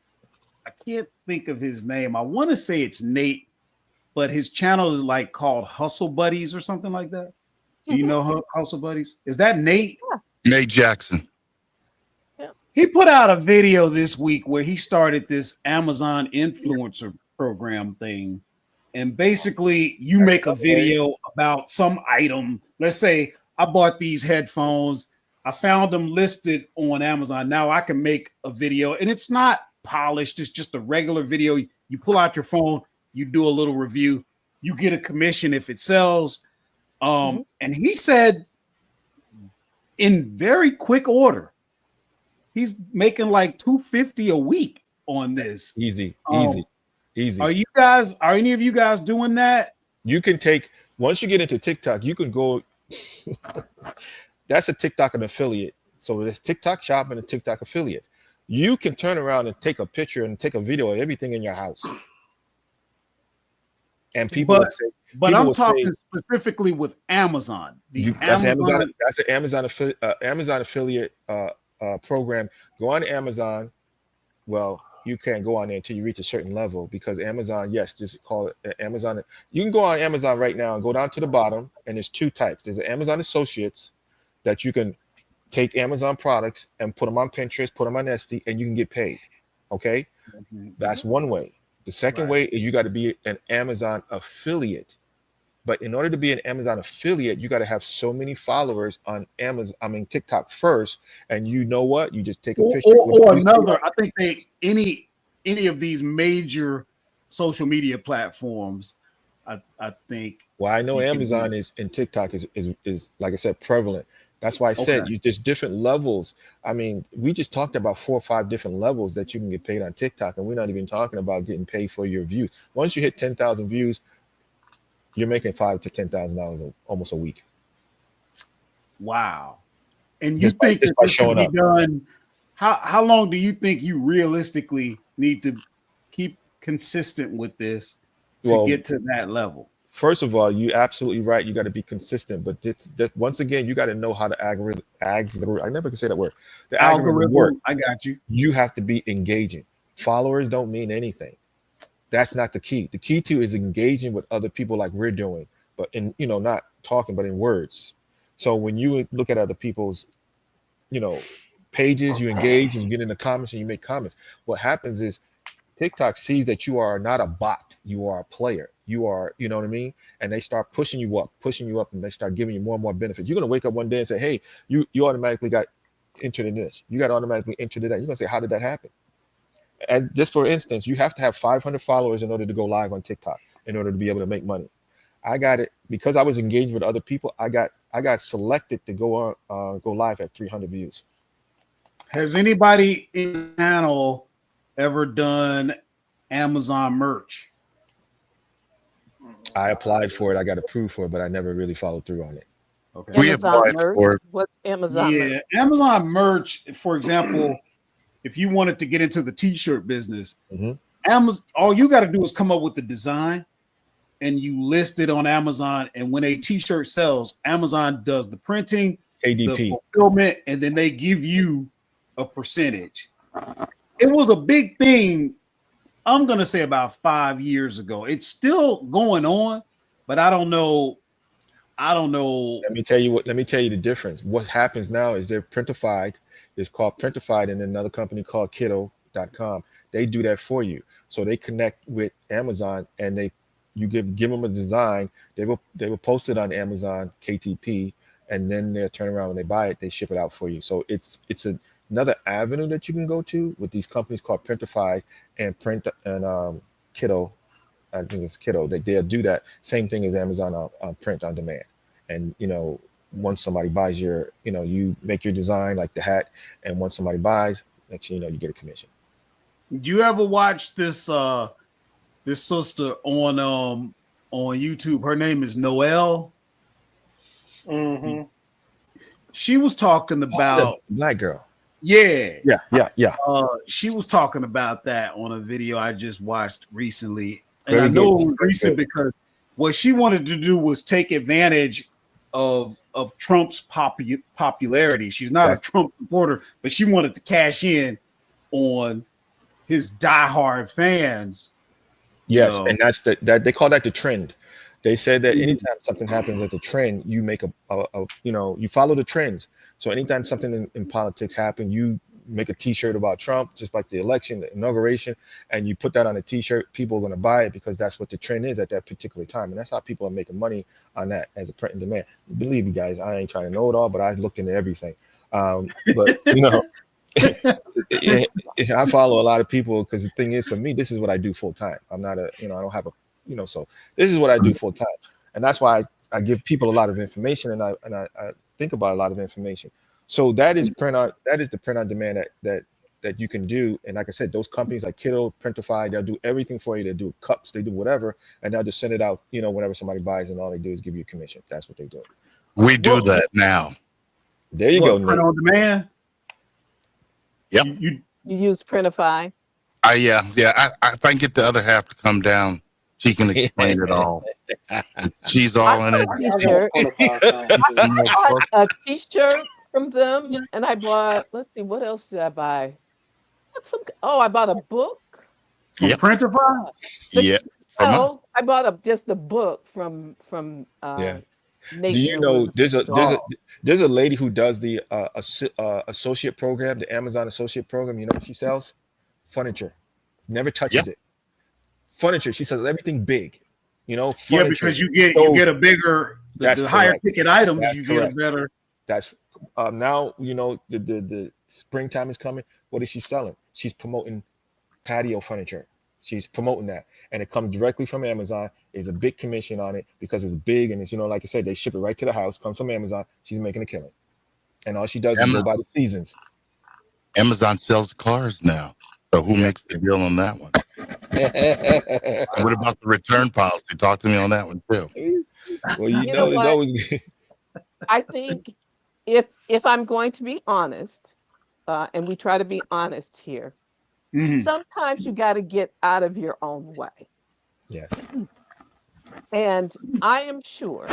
I can't think of his name. I want to say it's Nate, but his channel is like called Hustle Buddies or something like that. Do you know Hustle Buddies? Is that Nate? Yeah. Nate Jackson. Yeah. He put out a video this week where he started this Amazon influencer program thing. And basically you make a video about some item. Let's say I bought these headphones. I found them listed on Amazon. Now I can make a video, and it's not polished. It's just a regular video. You pull out your phone, you do a little review, you get a commission if it sells. And he said in very quick order, he's making like $250 a week on this. Easy. Are any of you guys doing that? You can take, once you get into TikTok, you can go. That's a TikTok and affiliate. So there's TikTok shop and a TikTok affiliate. You can turn around and take a picture and take a video of everything in your house. And I'm talking specifically with Amazon. That's an Amazon affiliate program. Go on Amazon. Well, you can't go on there until you reach a certain level, because Amazon, just call it Amazon. You can go on Amazon right now and go down to the bottom, and there's two types. There's an Amazon Associates that you can take Amazon products and put them on Pinterest, put them on Etsy, and you can get paid. Okay, that's one way. The second way is you got to be an Amazon affiliate. But in order to be an Amazon affiliate, you got to have so many followers on TikTok first. And you know what? You just take a picture. Or another. I think any of these major social media platforms, I think. Well, I know Amazon is and TikTok is like I said, prevalent. That's why I said there's different levels. I mean, we just talked about 4 or 5 different levels that you can get paid on TikTok, and we're not even talking about getting paid for your views. Once you hit 10,000 views, you're making $5,000 to $10,000 almost a week. Wow! And you think that this can be done? How long do you think you realistically need to keep consistent with this to get to that level? First of all, you're absolutely right. You got to be consistent, but once again, you got to know how to I never can say that word. The algorithm work. I got you. You have to be engaging. Followers don't mean anything. That's not the key. The key to is engaging with other people like we're doing, but not talking, but in words. So when you look at other people's, pages, you engage and you get in the comments and you make comments. What happens is TikTok sees that you are not a bot. You are a player. You are, you know what I mean? And they start pushing you up, and they start giving you more and more benefits. You're going to wake up one day and say, hey, you automatically got entered in this. You got automatically entered in that. You're going to say, how did that happen? And just for instance, you have to have 500 followers in order to go live on TikTok, in order to be able to make money. I got it because I was engaged with other people. I got selected to go live at 300 views. Has anybody in the panel ever done Amazon merch? I applied for it. I got approved for it, but I never really followed through on it. Okay. We Amazon applied merch. for it. What's Amazon Yeah, merch? Amazon merch, for example, if you wanted to get into the t-shirt business, Amazon, all you got to do is come up with the design and you list it on Amazon. And when a t-shirt sells, Amazon does the printing, the ADP. fulfillment, and then they give you a percentage. It was a big thing, I'm going to say about 5 years ago. It's still going on, but I don't know. Let me tell you the difference. What happens now is they're Printified. It's called Printified, and another company called Kiddo.com. They do that for you. So they connect with Amazon, and you give them a design. They will post it on Amazon KTP, and then they'll turn around when they buy it, they ship it out for you. So it's another avenue that you can go to with these companies called Printified and Kiddo. I think it's Kiddo. They'll do that same thing as Amazon on print on demand. And once somebody buys you make your design like the hat, and once somebody buys, next thing you know, you get a commission. Do you ever watch this this sister on YouTube? Her name is Noelle. Mm-hmm. She was talking about Black girl. Yeah. She was talking about that on a video I just watched recently. And Very I know good. it was recent because what she wanted to do was take advantage of Trump's popularity. She's not a Trump supporter, but she wanted to cash in on his diehard fans. Yes, and that's that they call that the trend. They said that anytime something happens as a trend, you make you follow the trends. So anytime something in politics happens, you make a T-shirt about Trump, just like the election, the inauguration, and you put that on a T-shirt. People are going to buy it because that's what the trend is at that particular time, and that's how people are making money on that as a print and demand. Believe me, guys, I ain't trying to know it all, but I looked into everything. But I follow a lot of people because the thing is, for me, this is what I do full time. I'm not I don't have a, so this is what I do full time, and that's why I give people a lot of information, and I think about a lot of information. So that is the print on demand that you can do. And like I said, those companies like Kiddo, Printify, they'll do everything for you. They do cups, they do whatever, and they'll just send it out, whenever somebody buys, and all they do is give you a commission. That's what they do. We do that now. There you go, print on demand. Yep. You use Printify? Yeah. If I can get the other half to come down, she can explain it all. She's all in it. I bought a T-shirt from them, and I bought. Let's see, what else did I buy? I bought a book. From Printify? Yeah. I bought just a book from Nate. Do you know there's a lady who does the associate program, the Amazon associate program? You know what she sells? Furniture. Never touches it. Furniture. She sells everything big. Furniture. Yeah, because you get a bigger, the higher ticket items, get a better. That's now the springtime is coming. What is she selling? She's promoting patio furniture. She's promoting that, and it comes directly from Amazon. There's a big commission on it because it's big, and it's like I said, they ship it right to the house. Comes from Amazon. She's making a killing, and all she does is go by the seasons. Amazon sells cars now, so who makes the deal on that one? What about the return policy? Talk to me on that one too. Well, there's always. I think if I'm going to be honest, and we try to be honest here. Sometimes you got to get out of your own way. Yes. And I am sure,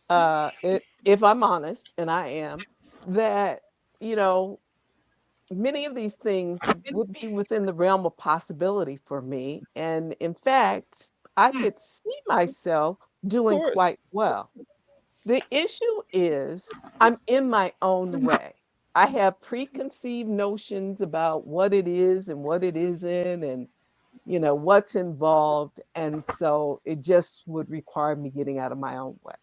if I'm honest, and I am, that, many of these things would be within the realm of possibility for me. And in fact, I could see myself doing quite well. The issue is I'm in my own way. I have preconceived notions about what it is and what it isn't, and what's involved, and so it just would require me getting out of my own way.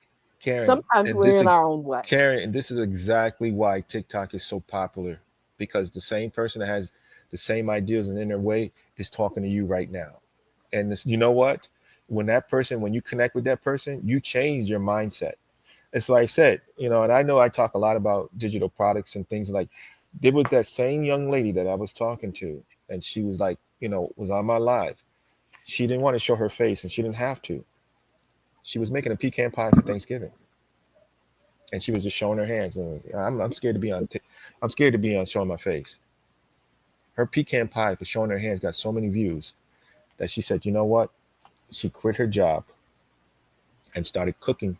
Karen, sometimes we're in our own way. Karen, and this is exactly why TikTok is so popular, because the same person that has the same ideas and in their way is talking to you right now. And this, you know what? When you connect with that person, you change your mindset. It's like I said, and I know I talk a lot about digital products and things like There was that same young lady that I was talking to, and she was like, was on my live. She didn't want to show her face, and she didn't have to. She was making a pecan pie for Thanksgiving, and she was just showing her hands. And I'm scared to be on. I'm scared to be on showing my face. Her pecan pie for showing her hands got so many views that she said, you know what? She quit her job and started cooking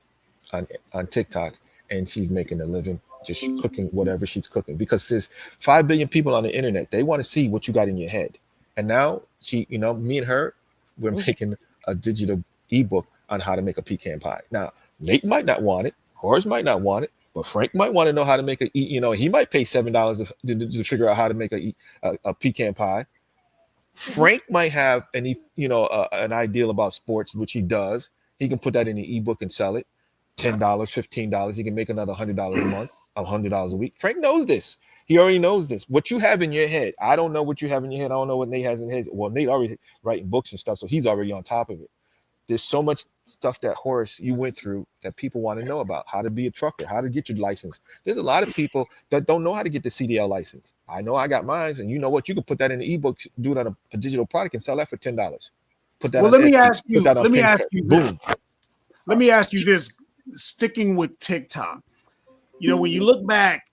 on TikTok, and she's making a living just cooking whatever she's cooking, because there's 5 billion people on the internet. They want to see what you got in your head. And now me and her, we're making a digital ebook on how to make a pecan pie. Now, Nate might not want it, Horace might not want it, but Frank might want to know how to make he might pay $7 to figure out how to make a pecan pie. Frank might have an ideal about sports, which he does. He can put that in the ebook and sell it. $10, $15. He can make another $100 a month, $100 a week. Frank knows this. He already knows this. What you have in your head, I don't know what you have in your head. I don't know what Nate has in his head. Well, Nate already writing books and stuff, so he's already on top of it. There's so much stuff that Horace, you went through that people want to know about. How to be a trucker, how to get your license. There's a lot of people that don't know how to get the CDL license. I know I got mine, and you know what? You can put that in the ebook, do it on a digital product, and sell that for $10. Put that. Well, on let me Etsy, ask you. put that on Let me Pinterest. ask you. Boom. Let me ask you this. Sticking with TikTok, when you look back,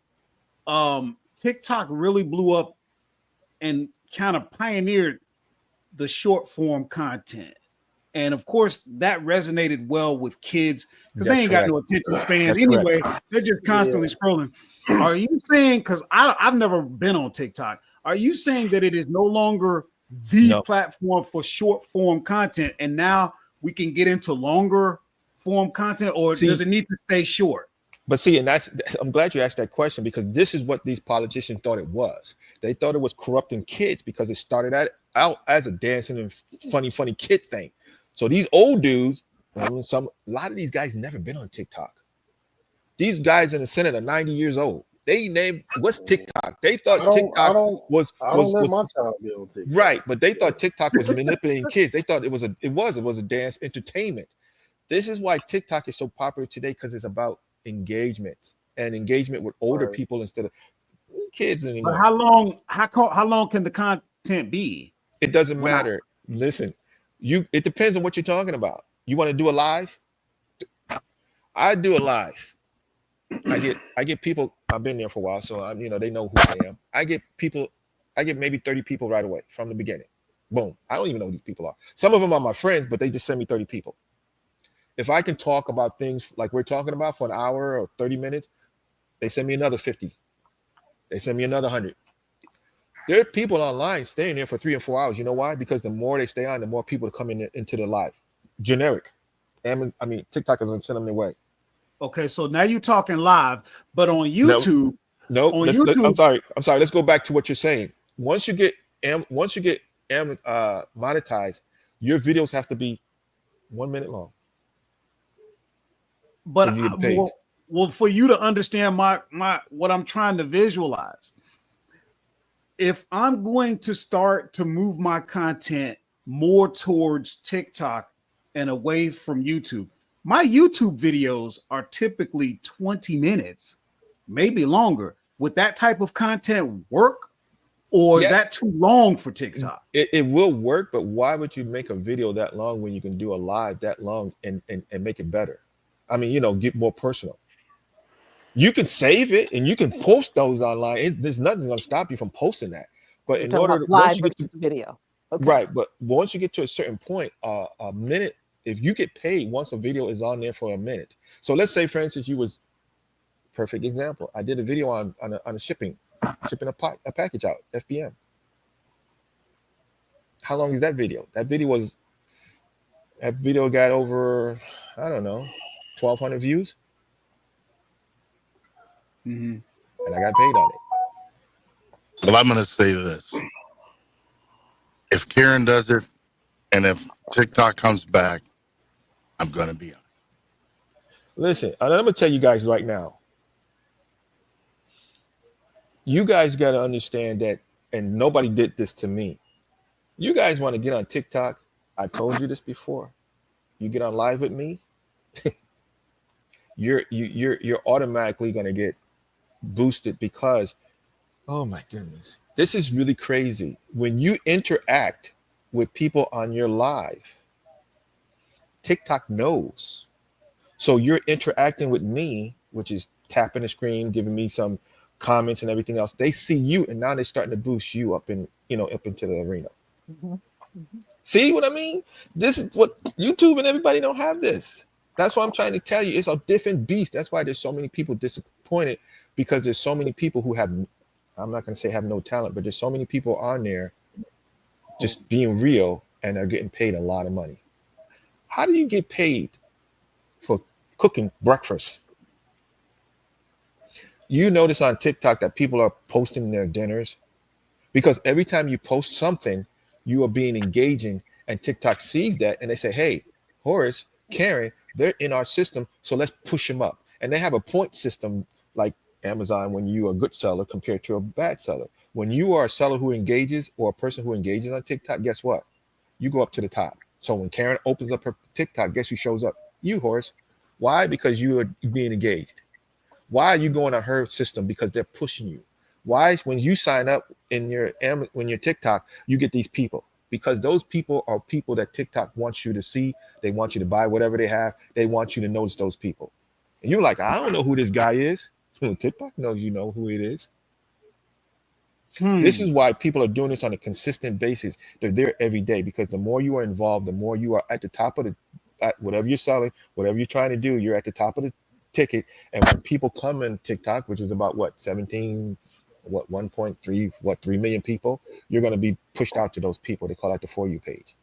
TikTok really blew up and kind of pioneered the short form content. And of course, that resonated well with kids because they ain't got no attention spans anyway. They're just constantly scrolling. Are you saying, because I've never been on TikTok, are you saying that it is no longer the platform for short form content, and now we can get into longer form content, or does it need to stay short? But and I'm glad you asked that question, because this is what these politicians thought it was. They thought it was corrupting kids because it started out as a dancing and funny kid thing. So these old dudes, a lot of these guys never been on TikTok. These guys in the Senate are 90 years old. They named what's TikTok. They thought TikTok was let my child be on TikTok. Right, but they thought TikTok was manipulating kids. They thought it was a dance entertainment. This is why TikTok is so popular today, because it's about engagement with older people instead of kids anymore. But how long can the content be? It doesn't matter. Listen, it depends on what you're talking about. You want to do a live? I do a live. I get people. I've been there for a while, so they know who I am. I get maybe 30 people right away from the beginning. Boom. I don't even know who these people are. Some of them are my friends, but they just send me 30 people. If I can talk about things like we're talking about for an hour or 30 minutes, they send me another 50. They send me another 100. There are people online staying there for 3 and 4 hours. You know why? Because the more they stay on, the more people come into the live. Generic. TikTok is going to send them their way. Okay, so now you're talking live, but on YouTube. No. I'm sorry. Let's go back to what you're saying. Once you get monetized, your videos have to be 1 minute long. But for you to understand my what I'm trying to visualize, if I'm going to start to move my content more towards TikTok and away from YouTube, my YouTube videos are typically 20 minutes, maybe longer. Would that type of content work, or is that too long for TikTok? It will work, but why would you make a video that long when you can do a live that long and make it better? Get more personal. You can save it and you can post those online. There's nothing going to stop you from posting that. But in order to once you get to video, right? But once you get to a certain point, a minute. If you get paid once a video is on there for a minute. So let's say, for instance, perfect example. I did a video on shipping a package out, FBM. How long is that video? That video got over, I don't know, 1,200 views. Mm-hmm. And I got paid on it. Well, I'm going to say this. If Karen does it, and if TikTok comes back, I'm going to be on. Listen, I'm going to tell you guys right now. You guys got to understand that, and nobody did this to me. You guys want to get on TikTok. I told you this before. You get on live with me, you're automatically going to get boosted, because Oh my goodness. This is really crazy. When you interact with people on your live, TikTok knows. So you're interacting with me, which is tapping the screen, giving me some comments and everything else. They see you, and now they're starting to boost you up in, up into the arena. See what I mean? This is what YouTube and everybody don't have this. That's why I'm trying to tell you, it's a different beast. That's why there's so many people disappointed, because there's so many people who have, I'm not going to say have no talent, but there's so many people on there just being real, and they're getting paid a lot of money. How do you get paid for cooking breakfast? You notice on TikTok that people are posting their dinners, because every time you post something, you are being engaging, and TikTok sees that and they say, hey, Horace, Karen, they're in our system, so let's push them up. And they have a point system like Amazon when you are a good seller compared to a bad seller. When you are a seller who engages, or a person who engages on TikTok, guess what? You go up to the top. So when Karen opens up her TikTok, guess who shows up? You, Horace. Why? Because you are being engaged. Why are you going to her system? Because they're pushing you. Why? When you sign up in your TikTok, you get these people, because those people are people that TikTok wants you to see. They want you to buy whatever they have. They want you to notice those people. And you're like, I don't know who this guy is. TikTok knows you know who it is. This is why people are doing this on a consistent basis. They're there every day, because the more you are involved, the more you are at the top of whatever you're selling, whatever you're trying to do, you're at the top of the ticket. And when people come in TikTok, which is about 3 million people, you're going to be pushed out to those people. They call that the For You page.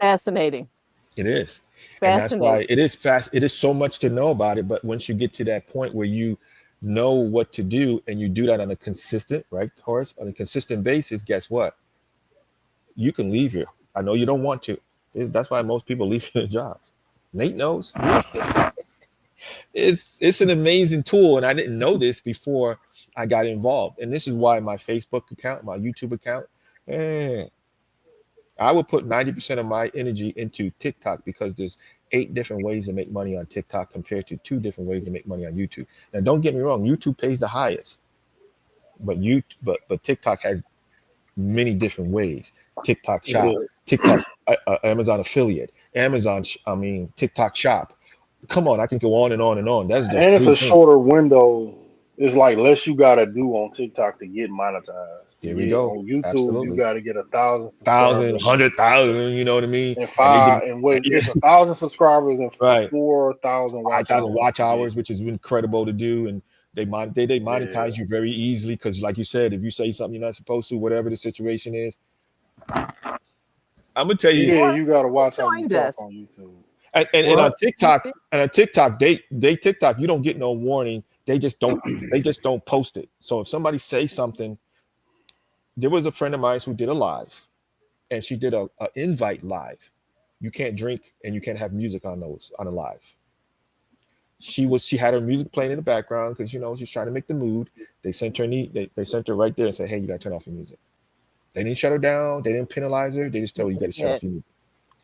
Fascinating. It is. And that's why it is fast. It is so much to know about it. But once you get to that point where you know what to do, and you do that on a consistent, right, Horace, on a consistent basis, guess what? You can leave here. I know you don't want to. That's why most people leave their jobs. Nate knows. It's an amazing tool, and I didn't know this before I got involved. And this is why my Facebook account, my YouTube account, I would put 90% of my energy into TikTok, because there's 8 different ways to make money on TikTok compared to 2 different ways to make money on YouTube. Now, don't get me wrong, YouTube pays the highest, but TikTok has many different ways. TikTok Shop, TikTok Amazon affiliate, TikTok Shop. Come on, I can go on and on and on. That's just, and it's a shorter window. It's like less you gotta do on TikTok to get monetized. Here we go. On YouTube, Absolutely. you gotta get 1,000 subscribers, 100,000. You know what I mean? And it's 1,000 subscribers and right. 4,000 watch hours, which is incredible to do. And they monetize you very easily, because, like you said, if you say something you're not supposed to, whatever the situation is, I'm gonna tell you. Yeah, you gotta watch how you talk on YouTube. And on TikTok, they TikTok, you don't get no warning. They just don't post it. So if somebody says something, there was a friend of mine who did a live, and she did a invite live. You can't drink and you can't have music on a live. She had her music playing in the background, because she's trying to make the mood. They sent her they sent her right there and said, hey, you gotta turn off your music. They didn't shut her down. They didn't penalize her. They just told her, you gotta shut off your music.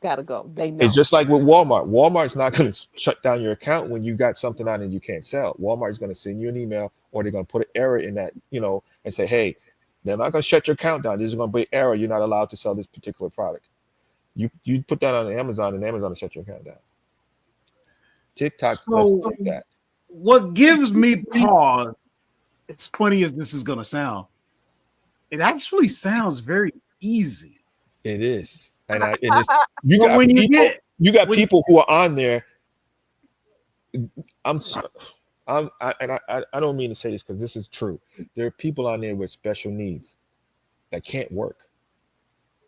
Gotta go. They know. It's just like with Walmart. Walmart's not going to shut down your account when you got something on and you can't sell. Walmart's going to send you an email, or they're going to put an error in that, and say, hey, they're not going to shut your account down. There's going to be an error. You're not allowed to sell this particular product. You put that on Amazon, and Amazon will shut your account down. TikTok doesn't do that. What gives me pause, as funny as this is going to sound, it actually sounds very easy. It is. And you got people who are on there. I don't mean to say this, because this is true. There are people on there with special needs that can't work,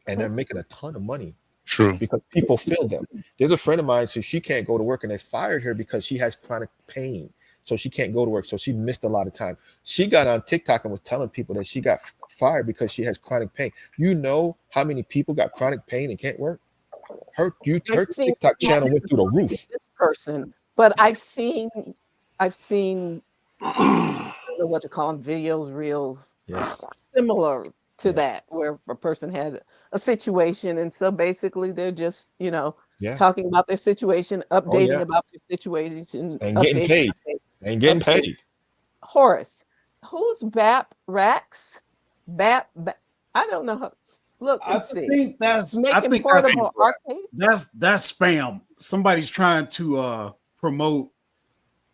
and they're making a ton of money. True. Because people feel them. There's a friend of mine, so she can't go to work, and they fired her because she has chronic pain, so she can't go to work. So she missed a lot of time. She got on TikTok and was telling people that she got fired because she has chronic pain. You know how many people got chronic pain and can't work? Her TikTok channel went through the roof. This person, but I've seen I don't know what to call them, videos, reels, similar to that, where a person had a situation, and so basically they're just talking about their situation, updating about their situation, and getting paid. Horace, who's Bap Rax? Bap, I don't know how. Look and see. think that's Making portable arcades. that's spam. Somebody's trying to promote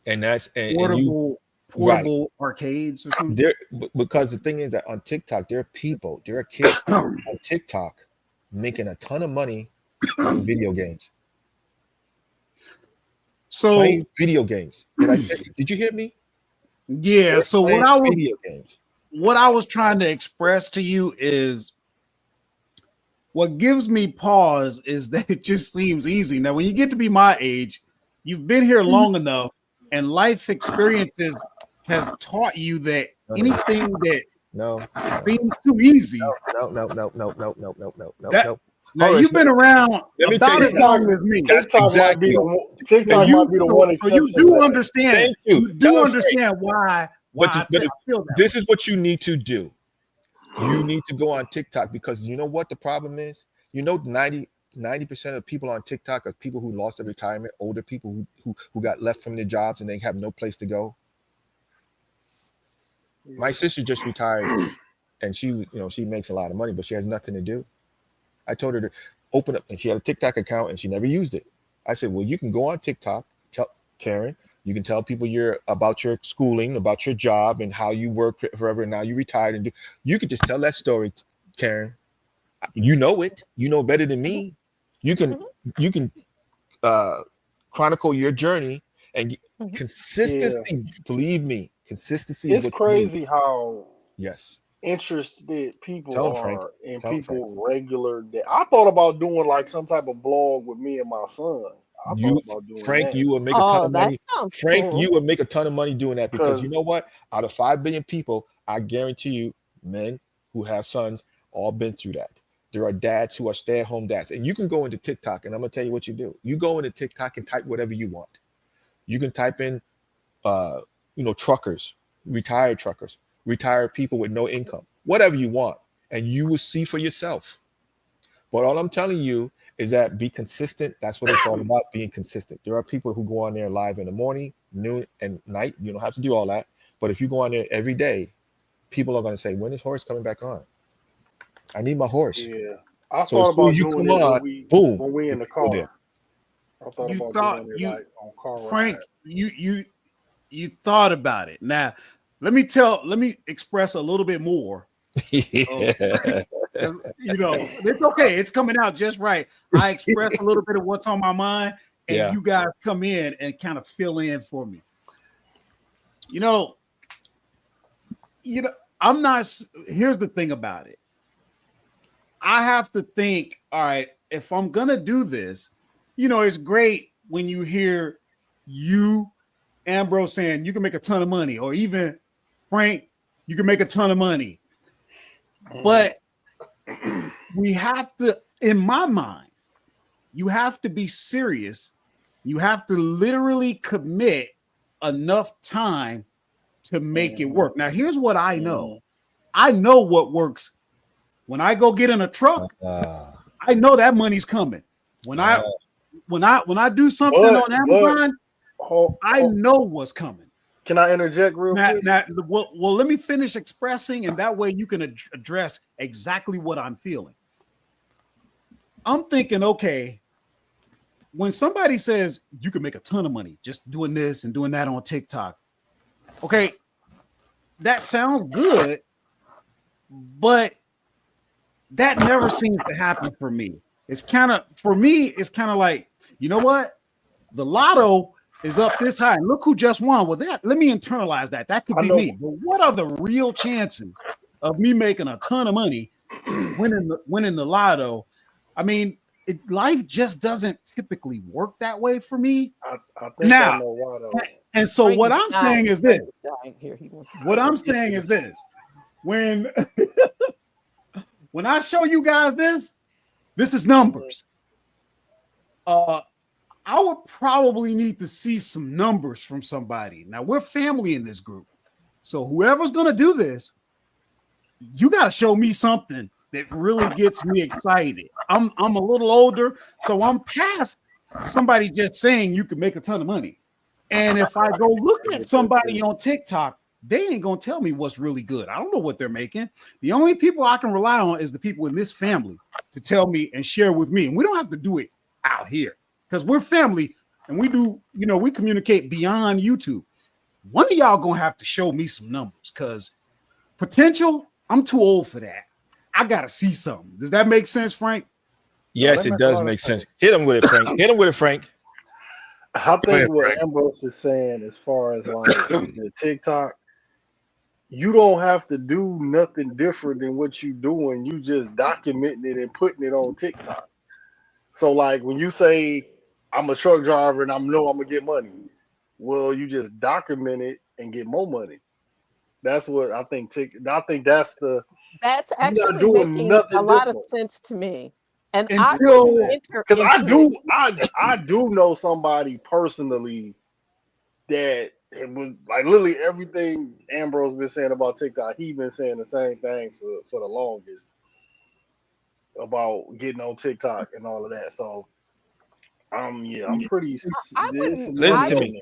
And that's and portable right. arcades or something. There, because the thing is that on TikTok, there are kids on TikTok making a ton of money on video games. So Playing video games. Did you hear me? yeah. So Playing video games. what I was trying to express to you is what gives me pause is that it just seems easy. Now, when you get to be my age, you've been here long enough, and life experiences has taught you that anything that seems too easy. No. Now you've been around about as long as me. TikTok might be the one exception. So you do understand. Thank you. You do understand why I feel that. This is what you need to do. You need to go on TikTok because you know what the problem is? You know 90% of people on TikTok are people who lost their retirement, older people who got left from their jobs and they have no place to go. My sister just retired and she makes a lot of money, but she has nothing to do. I told her to open up, and she had a TikTok account and she never used it. I said, well, you can go on TikTok, tell Karen, you can tell people about your schooling, about your job, and how you worked forever, and now you retired. And you could just tell that story, Karen. You know it. You know better than me. You can chronicle your journey and consistency. Believe me, consistency. It's crazy how interested people are in people regular. I thought about doing like some type of vlog with me and my son. Frank, you would make a ton of money. Frank, you would make a ton of money doing that because you know what? Out of 5 billion people, I guarantee you, men who have sons, all been through that. There are dads who are stay-at-home dads, and you can go into TikTok, and I'm gonna tell you what you do. You go into TikTok and type whatever you want. You can type in, truckers, retired people with no income, whatever you want, and you will see for yourself. But all I'm telling you is that be consistent. That's what it's all about, being consistent. There are people who go on there live in the morning, noon, and night. You don't have to do all that. But if you go on there every day, people are going to say, when is Horace coming back on? I need my horse. Yeah. I thought about doing it when we in the car. I thought about doing it like on car Frank, ride. you thought about it. Now, let me express a little bit more. It's okay. It's coming out just right. I express a little bit of what's on my mind, and you guys come in and kind of fill in for me. I'm not. Here's the thing about it. I have to think. All right, if I'm gonna do this, it's great when you hear you, Ambrose, saying you can make a ton of money, or even Frank, you can make a ton of money. But we have to, in my mind, you have to be serious. You have to literally commit enough time to make it work. Now, here's what I know. I know what works. When I go get in a truck, I know that money's coming. When I do something on Amazon, I know what's coming. Can I interject real quick? Well, let me finish expressing, and that way you can address exactly what I'm feeling. I'm thinking, okay, when somebody says you can make a ton of money just doing this and doing that on TikTok, okay, that sounds good, but that never seems to happen for me. It's kind of like, you know what? The lotto is up this high, and look who just won. Well, let me internalize that. That could be me. But what are the real chances of me making a ton of money, winning the lotto? I mean, life just doesn't typically work that way for me. I think I know why though. And so what I'm saying is this. What I'm saying is this. When I show you guys this is numbers. I would probably need to see some numbers from somebody. Now, we're family in this group. So whoever's going to do this, you got to show me something that really gets me excited. I'm a little older, so I'm past somebody just saying you can make a ton of money. And if I go look at somebody on TikTok they ain't gonna tell me what's really good. I don't know what they're making. The only people I can rely on is the people in this family to tell me and share with me. And we don't have to do it out here because we're family and we do, we communicate beyond YouTube. One of y'all gonna have to show me some numbers because potential, I'm too old for that. I gotta see something. Does that make sense, Frank? Yes, it does make sense. Hit him with it, Frank. Hit him with it, Frank. I think what Ambrose is saying, as far as like the TikTok, you don't have to do nothing different than what you doing. You just documenting it and putting it on TikTok. So like when you say I'm a truck driver and I know I'm gonna get money, well, you just document it and get more money. That's what I think. I think that's actually making a lot of sense to me. And because I do know somebody personally that it was like literally everything Ambrose been saying about TikTok. He been saying the same thing for the longest about getting on TikTok and all of that. So I'm pretty. Listen to me.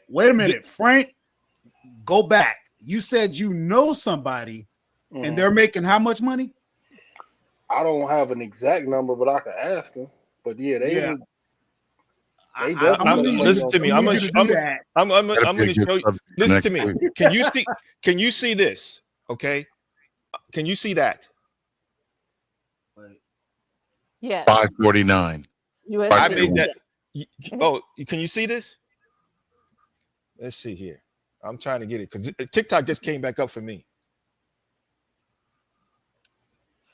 Wait a minute, Frank. Go back. You said you know somebody, and they're making how much money? I don't have an exact number, but I can ask them. But yeah, they listen to me. I'm going to show you. Listen to me. Can you see this? Okay. Can you see that? Yeah. 549. I made that. Oh, can you see this? Let's see here. I'm trying to get it because TikTok just came back up for me.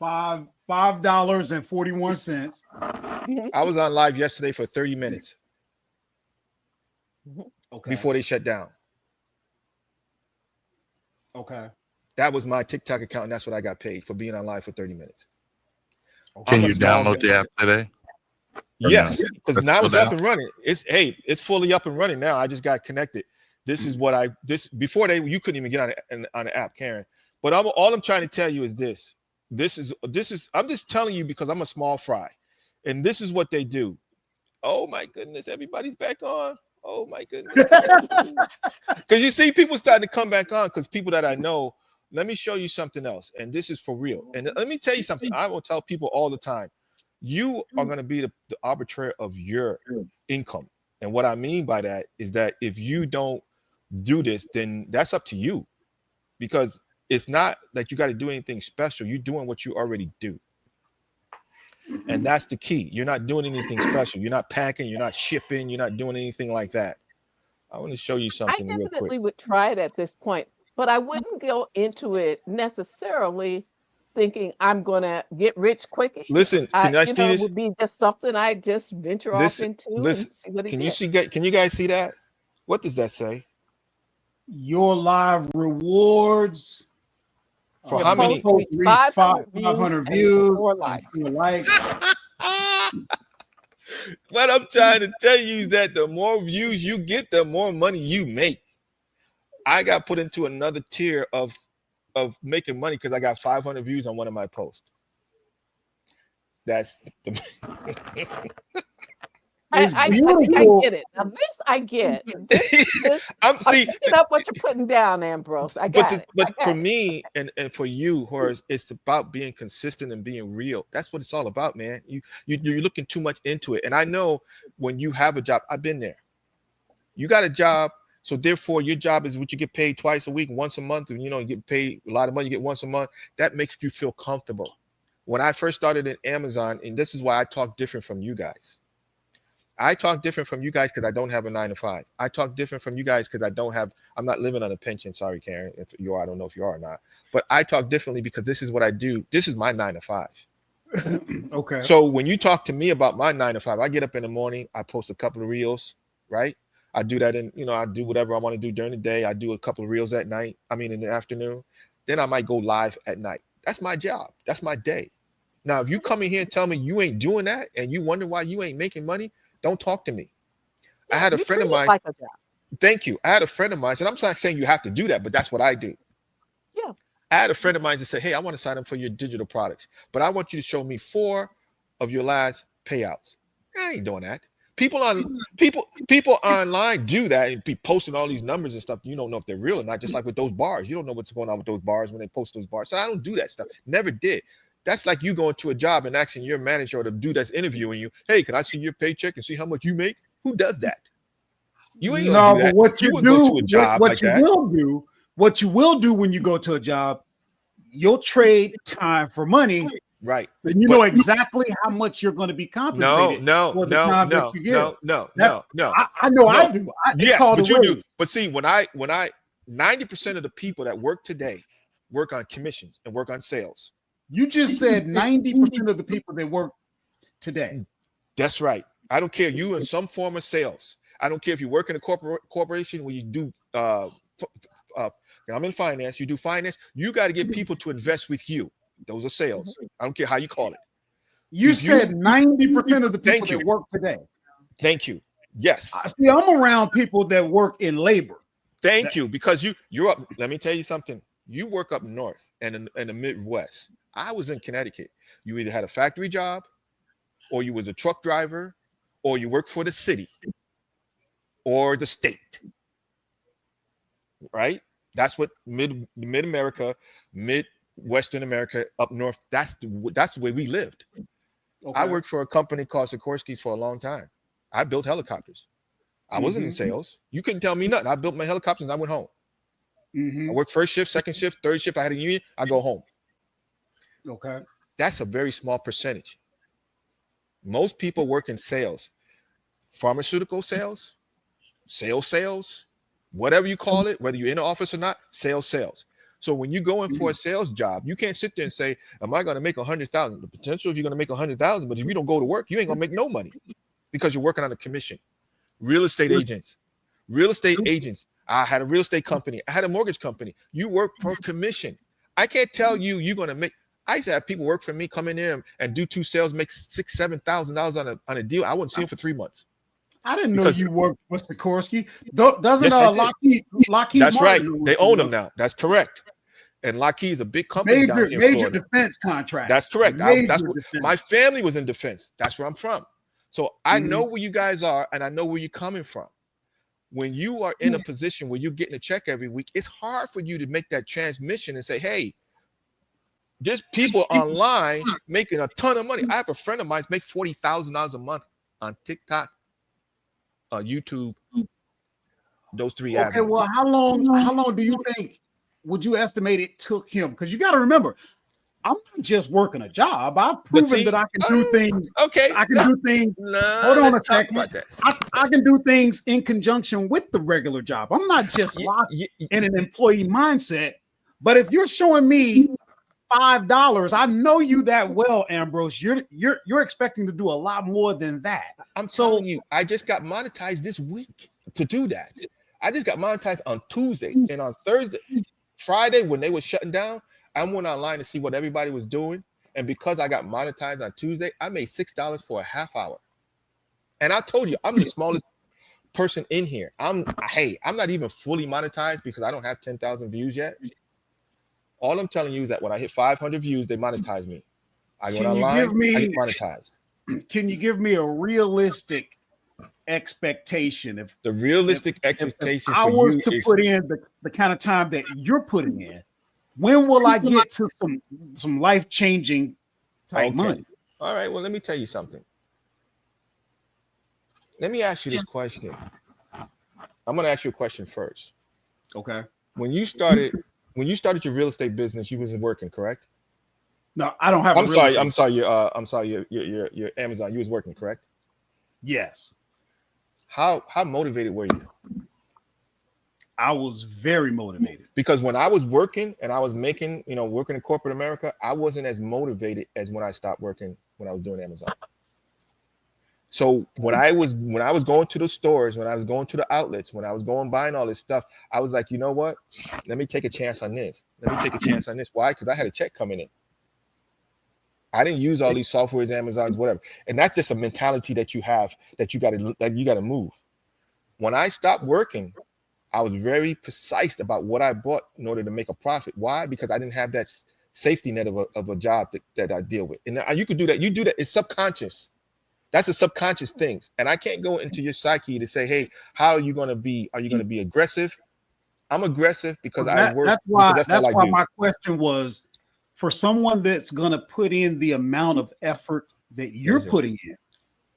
$5.41. I was on live yesterday for 30 minutes. Okay. Before they shut down. Okay. That was my TikTok account, and that's what I got paid for being on live for 30 minutes. Can you download the app today? Yes, because now it's up and running. It's fully up and running now. I just got connected. This is what before you couldn't even get on the app, Karen. But all I'm trying to tell you is this. This is I'm just telling you because I'm a small fry, and this is what they do. Oh my goodness, everybody's back on. Oh my goodness, because you see people starting to come back on because people that I know. Let me show you something else, and this is for real. And let me tell you something. I will tell people all the time. You are going to be the arbitrator of your income, and what I mean by that is that if you don't do this, then that's up to you, because it's not that you got to do anything special. You're doing what you already do. And that's the key. You're not doing anything special. You're not packing. You're not shipping. You're not doing anything like that. I want to show you something real quick. I definitely would try it at this point, but I wouldn't go into it necessarily thinking I'm going to get rich quick. Listen, can I see this? It would be just something I just venture off into and see what it is. Can you guys see that? What does that say? Your live rewards. For how many? Reach 500 views. 4 likes. What I'm trying to tell you is that the more views you get, the more money you make. I got put into another tier of making money because I got 500 views on one of my posts. That's the I get it. Now this I get. I'm picking up what you're putting down, Ambrose. I got it. But for me and for you, Horace, it's about being consistent and being real. That's what it's all about, man. You're looking too much into it. And I know when you have a job, I've been there. You got a job, so therefore your job is what you get paid twice a week, once a month, and you get paid a lot of money, you get once a month. That makes you feel comfortable. When I first started in Amazon, and this is why I talk different from you guys. I talk different from you guys because I don't have a 9-to-5. I talk different from you guys because I'm not living on a pension. Sorry, Karen. If you are, I don't know if you are or not. But I talk differently because this is what I do. This is my 9-to-5. Okay. So when you talk to me about my 9-to-5, I get up in the morning, I post a couple of reels, right? I do that I do whatever I want to do during the day. I do a couple of reels at night. In the afternoon. Then I might go live at night. That's my job. That's my day. Now, if you come in here and tell me you ain't doing that and you wonder why you ain't making money, don't talk to me. I had a friend of mine. Like a job. Thank you. I had a friend of mine, and I'm not saying you have to do that, but that's what I do. Yeah. I had a friend of mine that said, hey, I want to sign up for your digital products, but I want you to show me 4 of your last payouts. I ain't doing that. People online do that and be posting all these numbers and stuff. You don't know if they're real or not. Just like with those bars, you don't know what's going on with those bars when they post those bars. So I don't do that stuff. Never did. That's like you going to a job and asking your manager or the dude that's interviewing you, "Hey, can I see your paycheck and see how much you make?" Who does that? You ain't gonna do that. But what you wouldn't do, go to a job like that. What you will do when you go to a job, you'll trade time for money. Right. Then you know exactly how much you're going to be compensated. No. I know No. I do. It's called but a you wage. do. But see, when I 90% of the people that work today work on commissions and work on sales. You just said 90% of the people that work today. That's right. I don't care. You in some form of sales. I don't care if you work in a corporation where you do I'm in finance, you do finance, you got to get people to invest with you. Those are sales. I don't care how you call it. You said 90% of the people that work today. Thank you. Yes. See, I'm around people that work in labor. Thank you. Because you're up. Let me tell you something. You work up north and in the Midwest. I was in Connecticut. You either had a factory job, or you was a truck driver, or you worked for the city or the state. Right? That's what mid-America, Midwestern America, up north, that's the way we lived. Okay. I worked for a company called Sikorsky's for a long time. I built helicopters. I wasn't in sales. You couldn't tell me nothing. I built my helicopters and I went home. I worked first shift, second shift, third shift. I had a union. I go home. Okay. That's a very small percentage. Most people work in sales, pharmaceutical sales, sales, whatever you call it, whether you're in the office or not, sales. So when you go in for a sales job, you can't sit there and say, "Am I going to make 100,000?" The potential if you're going to make 100,000, but if you don't go to work, you ain't going to make no money because you're working on a commission. Real estate agents. I had a real estate company. I had a mortgage company. You work per commission. I can't tell you you're going to make. I used to have people work for me, come in there and do 2 sales, make $6,000-7,000 on a deal. I wouldn't see them for 3 months. I didn't know you worked for Sikorsky. Doesn't Lockheed? That's Martin, right. They own them now. That's correct. And Lockheed is a big company down here in Florida. Defense contract. That's correct. My family was in defense. That's where I'm from. So I know where you guys are, and I know where you're coming from. When you are in a position where you're getting a check every week, it's hard for you to make that transmission and say, "Hey, just people online making a ton of money." I have a friend of mine make $40,000 a month on TikTok, YouTube, those 3 avenues. Okay, well, how long do you think would you estimate it took him? Because you got to remember, I'm not just working a job. I've proven that I can do things. Okay, I can do things. Hold on a second. I can do things in conjunction with the regular job. I'm not just locked in an employee mindset. But if you're showing me $5, I know you that well, Ambrose. You're expecting to do a lot more than that. I'm telling you, I just got monetized this week to do that. I just got monetized on Tuesday, and on Friday when they were shutting down, I went online to see what everybody was doing, and because I got monetized on Tuesday, I made $6 for a half hour. And I told you, I'm the smallest person in here. I'm not even fully monetized because I don't have 10,000 views yet. All I'm telling you is that when I hit 500 views, they monetize me. I go online, I get monetized. Can you give me a realistic expectation? If the realistic expectation if I was to put in the kind of time that you're putting in, when will I get to some life-changing type money? All right, well, let me tell you something. Let me ask you this question. I'm going to ask you a question first. Okay. When you started your real estate business, you wasn't working, correct? No, I don't have. I'm sorry. Your Amazon. You was working, correct? Yes. How motivated were you? I was very motivated. Because when I was working and I was making, working in corporate America, I wasn't as motivated as when I stopped working when I was doing Amazon. So when I was going to the stores, when I was going to the outlets, when I was going buying all this stuff, I was like, you know what? Let me take a chance on this. Why? Because I had a check coming in. I didn't use all these softwares, Amazons, whatever. And that's just a mentality that you have that you got to move. When I stopped working, I was very precise about what I bought in order to make a profit. Why? Because I didn't have that safety net of a job that I deal with. And you could do that. You do that. It's subconscious. That's a subconscious thing. And I can't go into your psyche to say, hey, how are you going to be? Are you going to be aggressive? I'm aggressive because I work. That's why. Because That's all I why do. my question was for someone that's going to put in the amount of effort that you're putting in.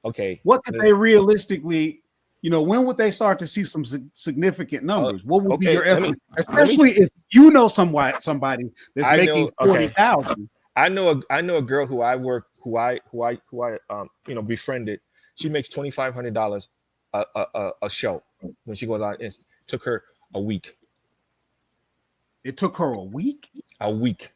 Okay. What could they realistically? When would they start to see some significant numbers? What would be your estimate? Especially if you know somebody that's making 40,000. I know a girl who I befriended. She makes $2,500 a show when she goes out. It took her a week. It took her a week? A week.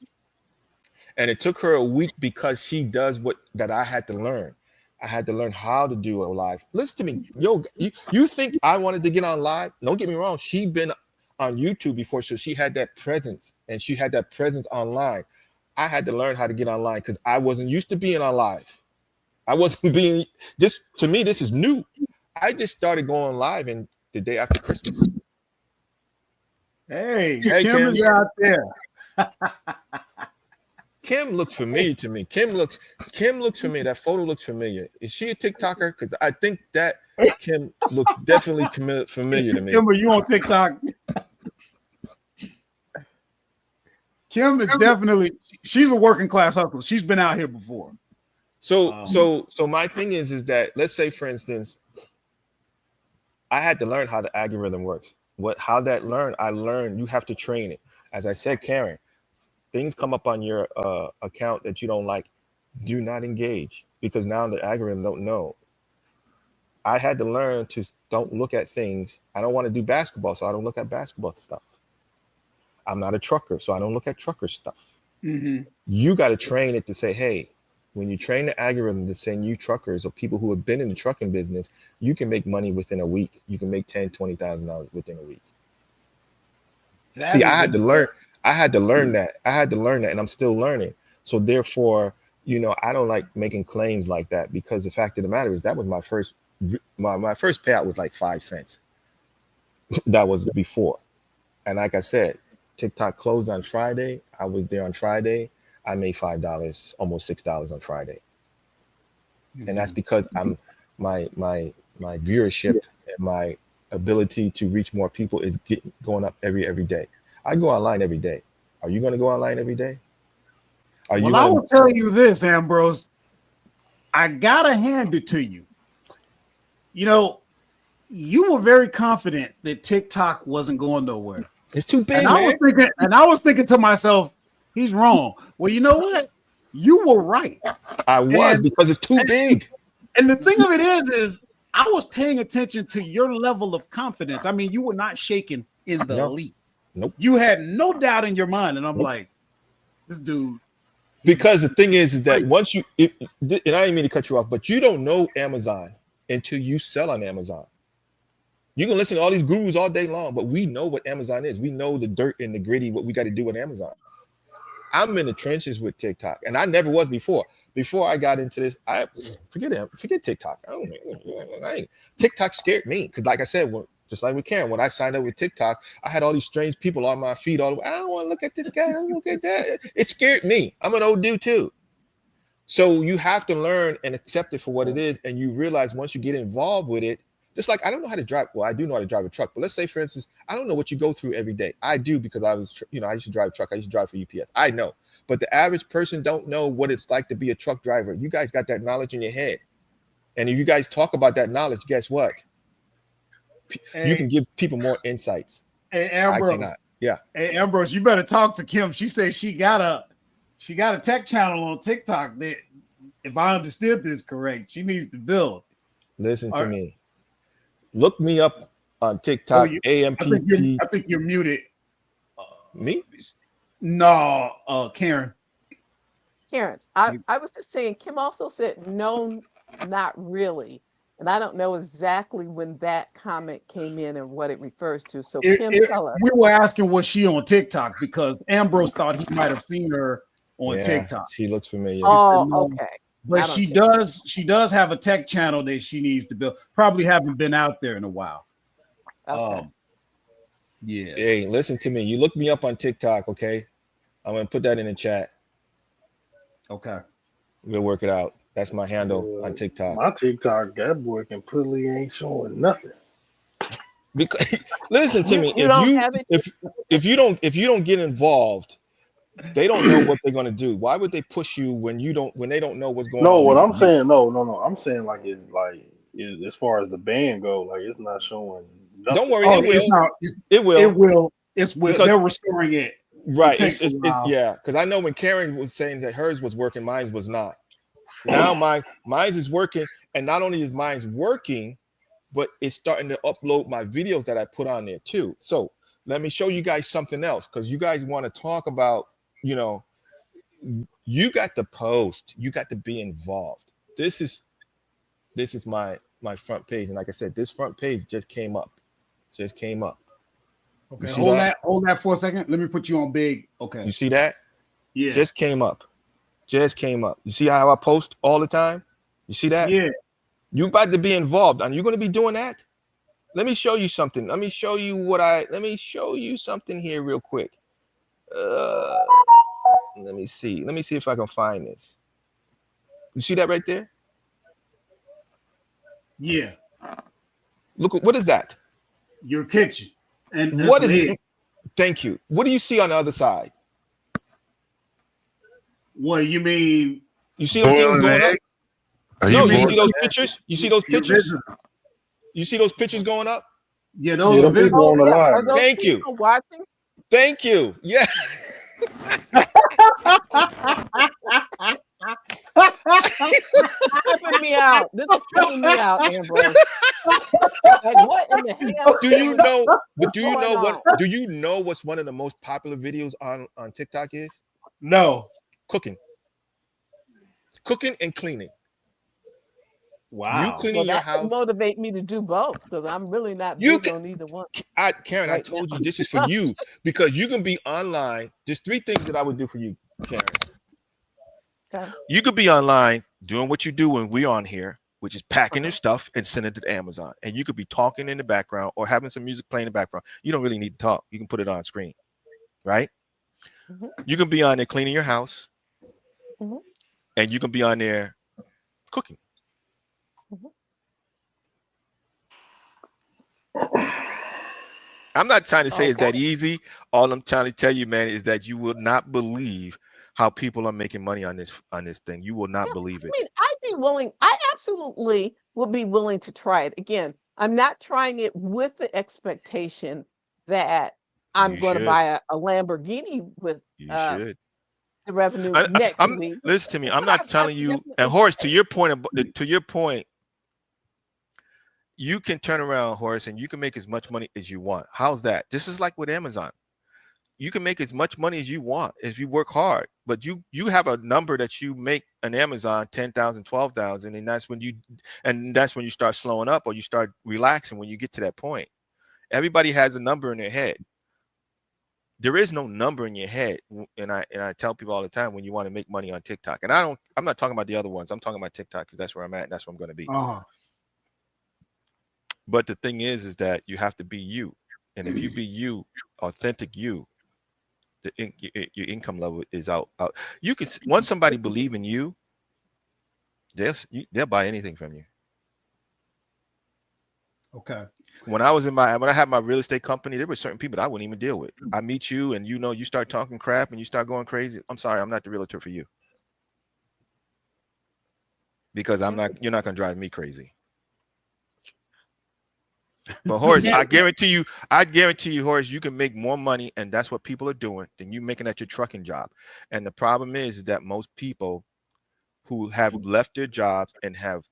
And it took her a week because she does that I had to learn. I had to learn how to do a live. Listen to me. Yo, you think I wanted to get on live? Don't get me wrong. She'd been on YouTube before, so she had that presence, and she had that presence online. I had to learn how to get online because I wasn't used to being on live. I wasn't being this. To me, this is new. I just started going live in the day after Christmas. Hey, Kim is out there. Kim looks familiar to me. Kim looks familiar. That photo looks familiar. Is she a TikToker? Because I think that Kim looks definitely familiar to me. Kim, are you on TikTok? Kim is definitely, she's a working class hustler. She's been out here before. So my thing is that, let's say, for instance, I had to learn how the algorithm works. I learned you have to train it. As I said, Karen, things come up on your account that you don't like, do not engage, because now the algorithm don't know. I had to learn to don't look at things. I don't want to do basketball, so I don't look at basketball stuff. I'm not a trucker, so I don't look at trucker stuff. Mm-hmm. You got to train it to say, hey, when you train the algorithm to send you truckers or people who have been in the trucking business, you can make money within a week. You can make $10,000, $20,000 within a week. See, I had to learn that. I had to learn that, and I'm still learning. So therefore, I don't like making claims like that, because the fact of the matter is that was my first payout was like 5 cents. That was before. And like I said, TikTok closed on Friday. I was there on Friday. I made $5, almost $6 on Friday. Mm-hmm. And that's because my viewership and my ability to reach more people is going up every day. I go online every day. Are you going to go online every day? I will tell you this, Ambrose. I gotta hand it to you. You were very confident that TikTok wasn't going nowhere. It's too big, and I was thinking to myself, he's wrong. Well, you know what? You were right. I was, because it's too big. And the thing of it is I was paying attention to your level of confidence. I mean, you were not shaken in the least. Nope. You had no doubt in your mind. And I'm like, this dude. Because the thing is that once you, and I didn't mean to cut you off, but you don't know Amazon until you sell on Amazon. You can listen to all these gurus all day long, but we know what Amazon is. We know the dirt and the gritty, what we got to do with Amazon. I'm in the trenches with TikTok, and I never was before. Before I got into this, forget TikTok. TikTok scared me, because like I said, just like with Karen, when I signed up with TikTok, I had all these strange people on my feed all the way. I don't want to look at this guy. I don't look at that. It scared me. I'm an old dude too. So you have to learn and accept it for what it is, and you realize once you get involved with it, just like I don't know how to drive. Well, I do know how to drive a truck, but let's say, for instance, I don't know what you go through every day. I do, because I was, I used to drive a truck. I used to drive for UPS. I know, but the average person don't know what it's like to be a truck driver. You guys got that knowledge in your head, and if you guys talk about that knowledge, guess what? You can give people more insights. Hey, Ambrose. Yeah. Hey, Ambrose, you better talk to Kim. She says she got a tech channel on TikTok that, if I understood this correct, she needs to build. Listen to me. Look me up on TikTok. AMPP. I think you're muted. Me? No, Karen. Karen, I was just saying, Kim also said, no, not really. And I don't know exactly when that comment came in and what it refers to. So Kim, tell us. We were asking, was she on TikTok? Because Ambrose thought he might have seen her on TikTok. She looks familiar. Oh, okay. But she does have a tech channel that she needs to build. Probably haven't been out there in a while. Okay. Yeah. Hey, listen to me. You look me up on TikTok, okay? I'm gonna put that in the chat. Okay. We'll work it out. That's my handle on TikTok. My TikTok, that boy completely ain't showing nothing. Because listen to me, You don't have it. if you don't get involved, they don't know what they're gonna do. Why would they push you when they don't know what's going on? No, what I'm saying, no. I'm saying like it's like as far as the band go, like it's not showing nothing. Don't worry, Oh, it will. It will. It will. It's Because they're restoring it. Right. It takes a while. Yeah. Because I know when Karen was saying that hers was working, mine was not. Now mine is working, and not only is mine working, but it's starting to upload my videos that I put on there too. So let me show you guys something else, because you guys want to talk about, you know, you got to post, you got to be involved. This is my front page, and like I said, this front page just came up. Okay, hold that for a second. Let me put you on big. Okay, you see that? Yeah, just came up. You see how I post all the time? You see that? Yeah. You about to be involved, and you're going to be doing that. Let me show you something. Let me show you something here real quick. Let me see if I can find this. You see that right there? Yeah. Look, what is that? Your kitchen. And what is it? Thank you. What do you see on the other side? What you mean? You see those things going up? No, you see those pictures? You see those pictures? You see those pictures going up? Yeah, those are visible on the line. Thank you. Watching? Thank you. Yeah. Tripping me out. This is tripping me out, Ambrose. Like, what in the hell? Do you know what's one of the most popular videos on TikTok is? No. Cooking and cleaning. Wow. You cleaning your house would motivate me to do both, because I'm really not big on either one. Karen, I told you this is for you, because you can be online. There's 3 things that I would do for you, Karen. Okay. You could be online doing what you do when we're on here, which is packing your stuff and sending it to Amazon. And you could be talking in the background or having some music playing in the background. You don't really need to talk. You can put it on screen, right? Mm-hmm. You can be on there cleaning your house, mm-hmm. and you can be on there cooking. I'm not trying to say it's that easy. All I'm trying to tell you, man, is that you will not believe how people are making money on this thing. You will not believe it. I mean, I absolutely would be willing to try it. Again, I'm not trying it with the expectation that I'm going to buy a Lamborghini with the revenue next week. Listen to me. I'm not telling you. And Horace, to your point, you can turn around, Horace, and you can make as much money as you want. How's that? This is like with Amazon. You can make as much money as you want if you work hard, but you have a number that you make on Amazon, 10,000, 12,000, and that's when you start slowing up or you start relaxing when you get to that point. Everybody has a number in their head. There is no number in your head, and I tell people all the time when you want to make money on TikTok. And I'm not talking about the other ones. I'm talking about TikTok because that's where I'm at and that's where I'm going to be. But the thing is that you have to be you. And if you be you, authentic you, your income level is out. You can, once somebody believe in you, they'll buy anything from you. Okay. When I had my real estate company, there were certain people that I wouldn't even deal with. I meet you and you start talking crap and you start going crazy. I'm sorry, I'm not the realtor for you. Because you're not going to drive me crazy. But Horace, I guarantee you, Horace, you can make more money, and that's what people are doing, than you making at your trucking job. And the problem is that most people who have left their jobs and have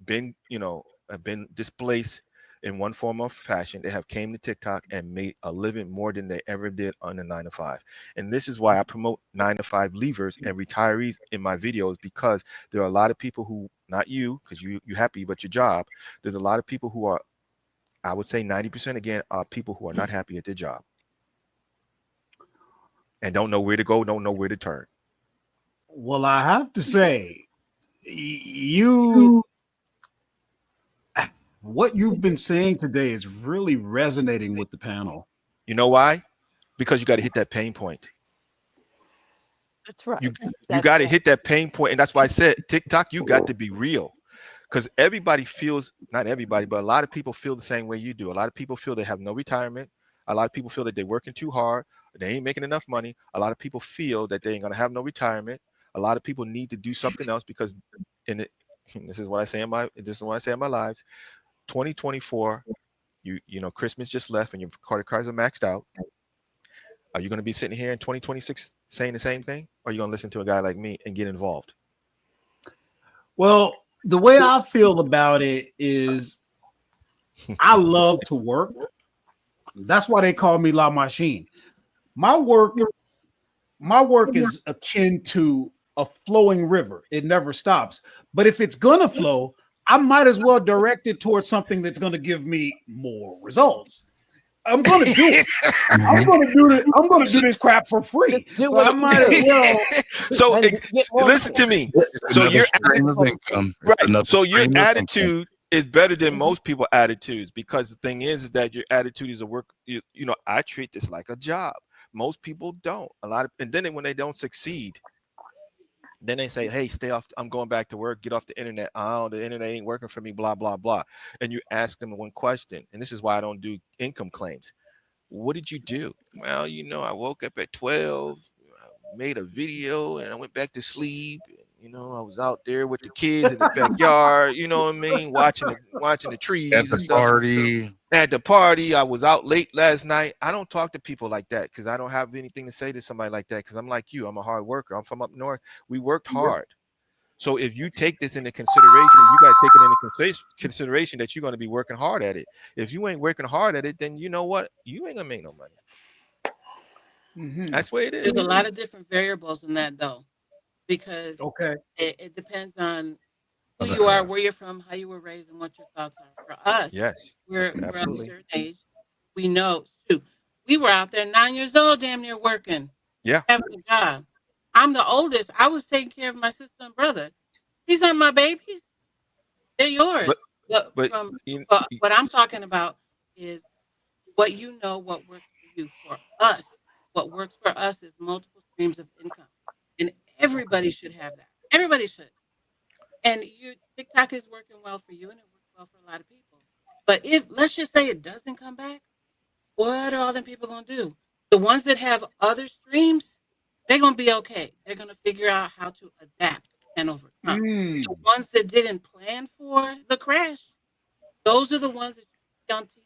been displaced in one form or fashion, they have came to TikTok and made a living more than they ever did on a 9-to-5. And this is why I promote 9-to-5 leavers and retirees in my videos, because there are a lot of people who, not you, because you're happy about your job. There's a lot of people who are, I would say 90% again, are people who are not happy at their job and don't know where to go, don't know where to turn. Well, I have to say, what you've been saying today is really resonating with the panel. You know why? Because you got to hit that pain point. That's right. You That's got to right. hit that pain point, and that's why I said TikTok. You got to be real, because everybody feels, not everybody, but a lot of people feel the same way you do. A lot of people feel they have no retirement. A lot of people feel that they're working too hard. They ain't making enough money. A lot of people feel that they ain't gonna have no retirement. A lot of people need to do something else because, in it, this is what I say in my lives. 2024, you know, Christmas just left and your credit cards are maxed out. Are you going to be sitting here in 2026 saying the same thing? Or are you going to listen to a guy like me and get involved? Well, the way I feel about it is I love to work. That's why they call me La Machine. My work is akin to a flowing river. It never stops. But if it's going to flow, I might as well direct it towards something that's going to give me more results. I'm going to do it. I'm going to do this crap for free. Do So what I you might as do. well. So And get more listen to money. me. It's So another your stream of income. It's right. another So your stream of income. attitude is better than most people's attitudes, because the thing is that your attitude is a work. You know, I treat this like a job. Most people don't. And then when they don't succeed, then they say, "Hey, stay off. I'm going back to work. Get off the internet. Oh, the internet ain't working for me. Blah blah blah." And you ask them one question, and this is why I don't do income claims. What did you do? Well, you know, I woke up at 12, made a video, and I went back to sleep. You know, I was out there with the kids in the backyard, you know what I mean, watching the At trees and the stuff. party. At the party, I was out late last night. I don't talk to people like that because I don't have anything to say to somebody like that, because I'm like you. I'm a hard worker. I'm from up north. We worked hard. So if you take this into consideration, you got to take it into consideration that you're going to be working hard at it. If you ain't working hard at it, then you know what? You ain't going to make no money. That's the way it is. There's a lot of different variables in that, though, because Okay. it depends on who Other you are, half. where you're from, how you were raised, and what your thoughts are. For us, Yes, we're of a absolutely. certain age. We know, shoot, we were out there 9 years old, damn near working, Yeah. having a job. I'm the oldest. I was taking care of my sister and brother. These aren't my babies. They're yours. But But what I'm talking about is what you know, what works for you. For us, what works for us is multiple streams of income, and everybody should have that. Everybody should. And TikTok is working well for you, and it works well for a lot of people. But if, let's just say, it doesn't come back, what are all them people gonna do? The ones that have other streams, they're gonna be okay. They're gonna figure out how to adapt and overcome. The ones that didn't plan for the crash, those are the ones that you see on TV,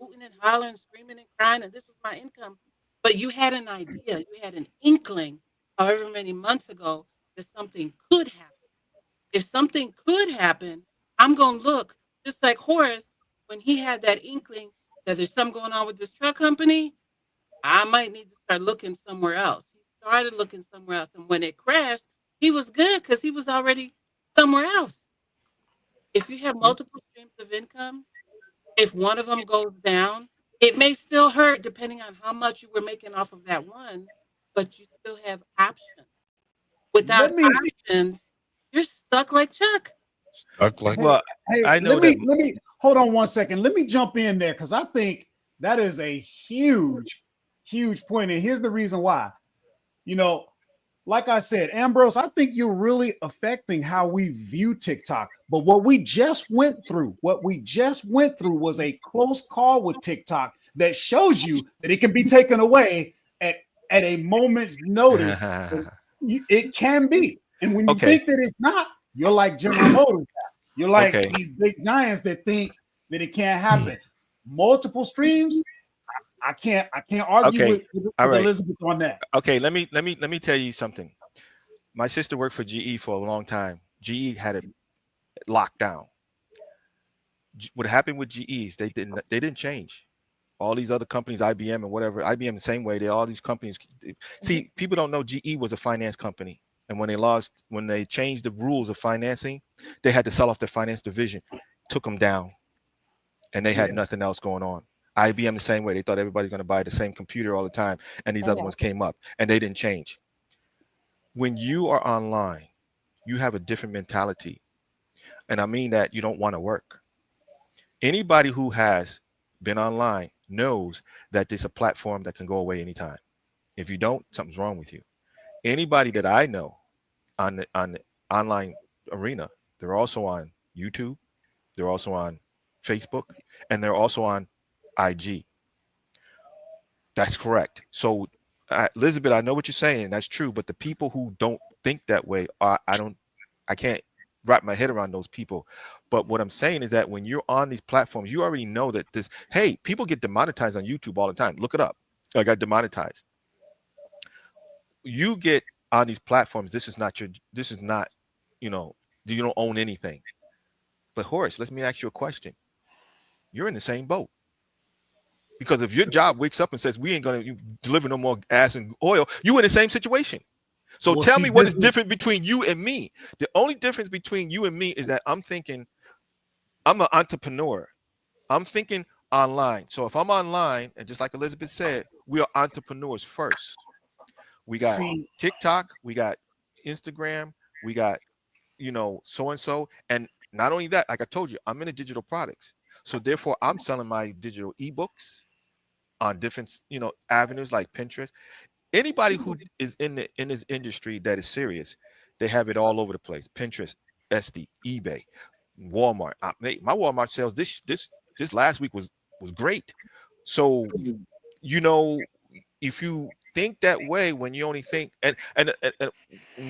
hooting and hollering, screaming and crying, and this was my income. But you had an idea, you had an inkling, however many months ago, that something could happen. If something could happen, I'm gonna look just like Horace when he had that inkling that there's something going on with this truck company. I might need to start looking somewhere else. He started looking somewhere else, and when it crashed, he was good because he was already somewhere else. If you have multiple streams of income, if one of them goes down, it may still hurt depending on how much you were making off of that one, but you still have options. Without options, you're stuck like Chuck. Stuck like well, Hey, I know let me hold on one second. Let me jump in there because I think that is a huge, huge point. And here's the reason why. You know, like I said, Ambrose, I think you're really affecting how we view TikTok. But what we just went through was a close call with TikTok that shows you that it can be taken away at a moment's notice. It can be. And when you Okay. think that it's not, you're like General Motors. You're like Okay. these big giants that think that it can't happen. Multiple streams, I can't argue Okay. with All right. Elizabeth on that. Okay, let me tell you something. My sister worked for GE for a long time. GE had it locked down. What happened with GE is they didn't change. All these other companies, IBM and whatever, IBM the same way. All these companies. See, people don't know GE was a finance company, and when they changed the rules of financing, they had to sell off their finance division, took them down, and they had nothing else going on. IBM the same way. They thought everybody's going to buy the same computer all the time, and these other ones came up, and they didn't change. When you are online, you have a different mentality, and I mean that you don't want to work. Anybody who has been online knows that there's a platform that can go away anytime. If you don't, something's wrong with you. Anybody that I know on the online arena, they're also on YouTube, they're also on Facebook, and they're also on IG. That's correct. So, Elizabeth, I know what you're saying. That's true. But the people who don't think that way, I can't wrap my head around those people. But what I'm saying is that when you're on these platforms, you already know that hey, people get demonetized on YouTube all the time. Look it up. I got demonetized. You get on these platforms. This is not, you don't own anything. But Horace, let me ask you a question. You're in the same boat. Because if your job wakes up and says we ain't gonna deliver no more gas and oil, you in the same situation. So tell me what is different between you and me. The only difference between you and me is that I'm an entrepreneur. I'm thinking online. So if I'm online, and just like Elizabeth said, we are entrepreneurs first. We got TikTok, we got Instagram, we got so and so, and not only that, like I told you, I'm in the digital products. So therefore, I'm selling my digital ebooks on different avenues like Pinterest. Anybody who is in this industry that is serious, they have it all over the place. Pinterest, Etsy, eBay, Walmart. My Walmart sales this last week was great. So if you think that way, when you only think and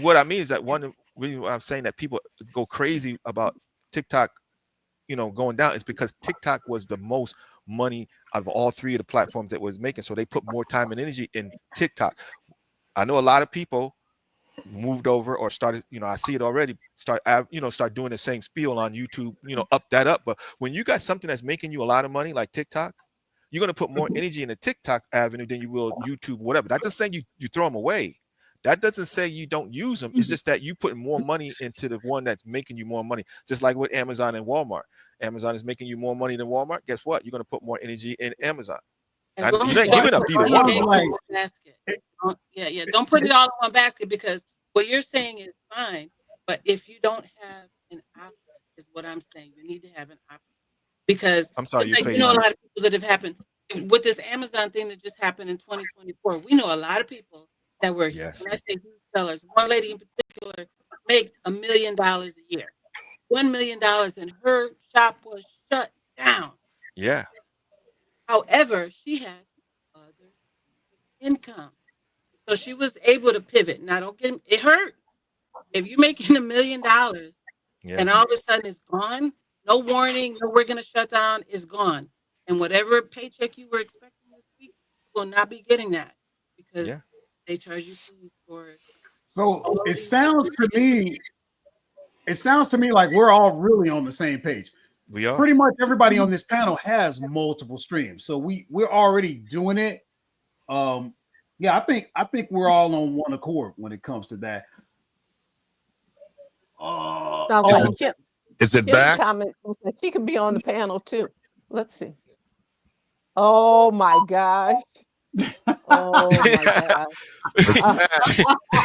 what I mean is that one reason why I'm saying that people go crazy about TikTok going down is because TikTok was the most money out of all three of the platforms that was making. So they put more time and energy in TikTok. I know a lot of people moved over or started, I see it already, start doing the same spiel on YouTube, up that up. But when you got something that's making you a lot of money like TikTok, you're going to put more energy in the TikTok avenue than you will YouTube, whatever. That doesn't say you throw them away. That doesn't say you don't use them. It's just that you put more money into the one that's making you more money. Just like with Amazon and Walmart. Amazon is making you more money than Walmart. Guess what? You're going to put more energy in Amazon. You ain't giving up either one of them. Basket. Don't put it all in one basket, because what you're saying is fine. But if you don't have an option, is what I'm saying. You need to have an option. Because I'm sorry, a lot of people that have happened with this Amazon thing that just happened in 2024. We know a lot of people that were, when I say huge sellers, one lady in particular makes $1 million a year. $1 million, and her shop was shut down. Yeah. However, she had other income, so she was able to pivot. Now, don't get it hurt. If you're making $1 million and all of a sudden it's gone, no warning, no, we're gonna shut down, it's gone, and whatever paycheck you were expecting this week, you will not be getting that, because they charge you fees for it. So it sounds to me like we're all really on the same page. We are. Pretty much everybody on this panel has multiple streams, so we're already doing it. I think we're all on one accord when it comes to that. Is it back? Comment, she can be on the panel too. Let's see. Oh my gosh. Oh my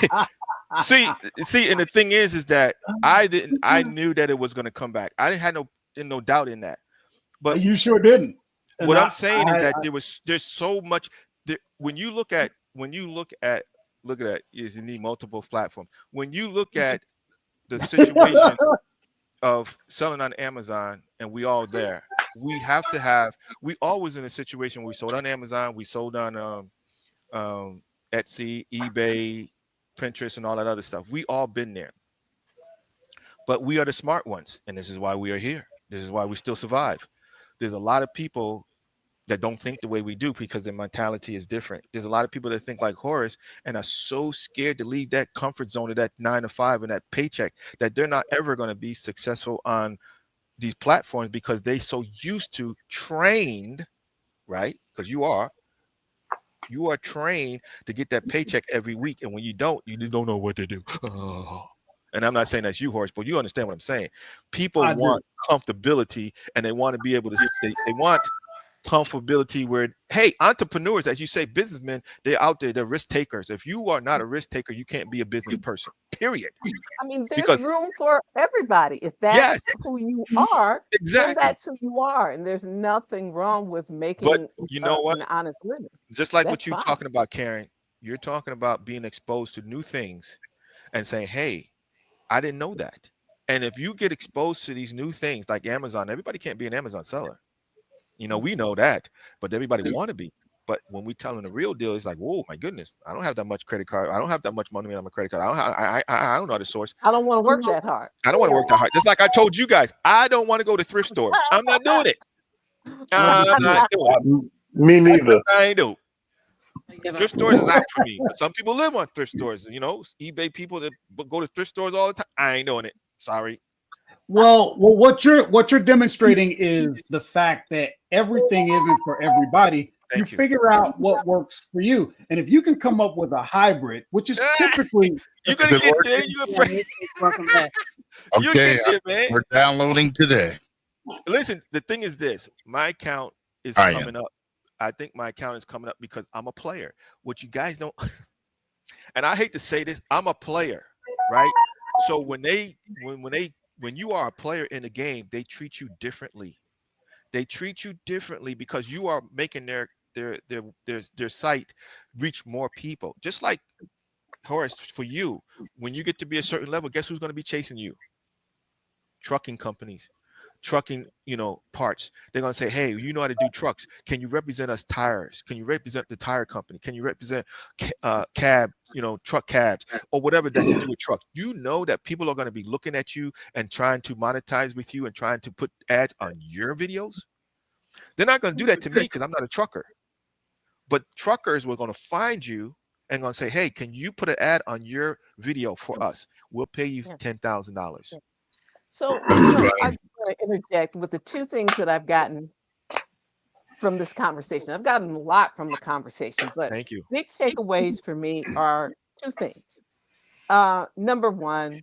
gosh. See, and the thing is that I knew that it was going to come back. I didn't have no doubt in that. But you sure didn't. What I'm saying is that there's so much when you look at is you need multiple platforms. When you look at the situation of selling on Amazon, and we all there, we always in a situation where we sold on Amazon, we sold on Etsy, eBay, Pinterest, and all that other stuff. We all been there. But we are the smart ones, and this is why we are here. This is why we still survive. There's a lot of people that don't think the way we do because their mentality is different. There's a lot of people that think like Horace and are so scared to leave that comfort zone of that 9 to 5 and that paycheck that they're not ever going to be successful on these platforms because they so used to trained, right? Because you are trained to get that paycheck every week, and when you don't know what to do. Oh. And I'm not saying that's you, Horace, but you understand what I'm saying. People want comfortability, and they want to be able to. They want comfortability where, hey, entrepreneurs, as you say, businessmen, they're out there, they're risk takers. If you are not a risk taker, you can't be a business person, period. I mean, there's room for everybody. If that's who you are, then that's who you are. And there's nothing wrong with making an honest living. Just like what you're talking about, Karen, You're talking about being exposed to new things and saying, hey, I didn't know that. And if you get exposed to these new things like Amazon, everybody can't be an Amazon seller. You know, we know that, but everybody want to be. But when we tell them the real deal, it's like, whoa, my goodness, I don't have that much credit card. I don't have that much money on my credit card. I don't know the source. I don't want to work that hard. I don't want to work that hard. Just like I told you guys, I don't want to go to thrift stores. I'm not doing it. I'm not doing it. Me neither. I ain't do. Thrift stores is out for me. But some people live on thrift stores. You know, eBay people that go to thrift stores all the time. I ain't doing it. Sorry. Well, what you're demonstrating is the fact that everything isn't for everybody. You figure out what works for you, and if you can come up with a hybrid, which is typically you're gonna get there. You afraid? Okay, man. We're downloading today. Listen, the thing is this: my account is coming up. I think my account is coming up because I'm a player. What you guys don't, and I hate to say this, I'm a player, right? So when you are a player in the game, they treat you differently. They treat you differently because you are making their site reach more people. Just like Horace, for you, when you get to be a certain level, guess who's going to be chasing you? Trucking companies, trucking, parts. They're going to say, hey, you know how to do trucks. Can you represent us tires? Can you represent the tire company? Can you represent cab, truck cabs or whatever that you do with trucks? You know that people are going to be looking at you and trying to monetize with you and trying to put ads on your videos. They're not going to do that to me because I'm not a trucker. But truckers were going to find you and going to say, hey, can you put an ad on your video for us? We'll pay you $10,000. So, I'm going to interject with the two things that I've gotten from this conversation. I've gotten a lot from the conversation, but thank you. Big takeaways for me are two things. Number one,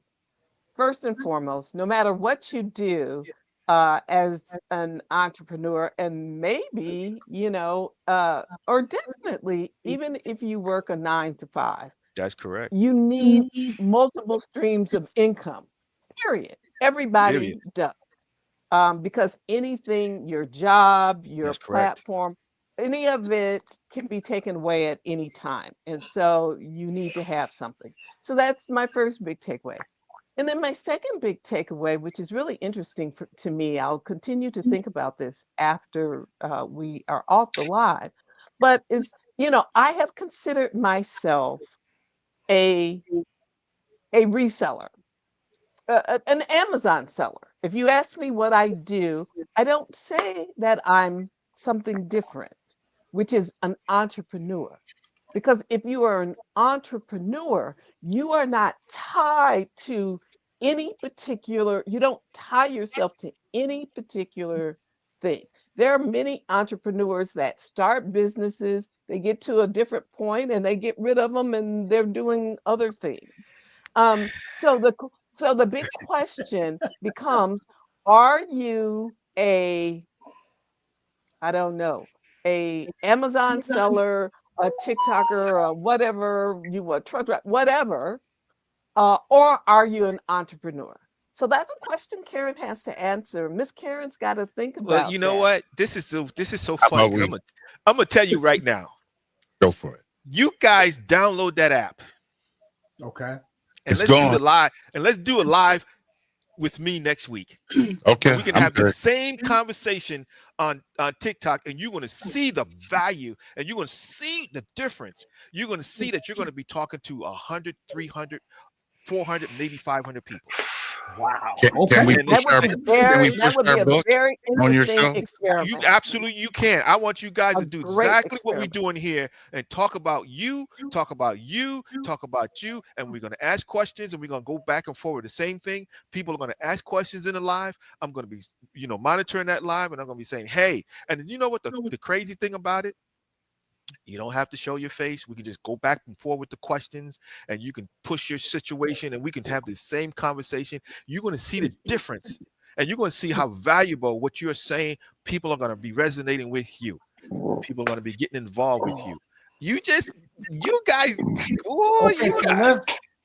first and foremost, no matter what you do as an entrepreneur, and maybe, or definitely, even if you work a 9 to 5, that's correct. You need multiple streams of income, period. Everybody does. Because anything, your job, your platform, any of it can be taken away at any time. And so you need to have something. So that's my first big takeaway. And then my second big takeaway, which is really interesting to me, I'll continue to think about this after we are off the live, but is, I have considered myself a reseller, an Amazon seller. If you ask me what I do, I don't say that I'm something different, which is an entrepreneur. Because if you are an entrepreneur, you are not tied to any particular, you don't tie yourself to any particular thing. There are many entrepreneurs that start businesses, they get to a different point and they get rid of them and they're doing other things. So the big question becomes, are you a Amazon seller, a TikToker, or whatever a truck driver, whatever, or are you an entrepreneur? So that's a question Karen has to answer. Miss Karen's got to think about. Well, you know what? This is so funny. I'm gonna tell you right now. Go for it. You guys download that app. Okay. And let's do a live with me next week. Okay. We can have the same conversation on TikTok, and you're going to see the value, and you're going to see the difference. You're going to see that you're going to be talking to 100, 300, 400, maybe 500 people. Wow. Can we push our book on your show? You absolutely can. I want you guys to do exactly what we're doing here and talk about you, and we're going to ask questions and we're going to go back and forward. The same thing. People are going to ask questions in the live. I'm going to be, monitoring that live, and I'm going to be saying, hey, and you know what the crazy thing about it? You don't have to show your face. We can just go back and forth with the questions, and you can push your situation, and we can have the same conversation. You're going to see the difference, and you're going to see how valuable what you're saying. People are going to be resonating with you. People are going to be getting involved with you. You guys. Okay, so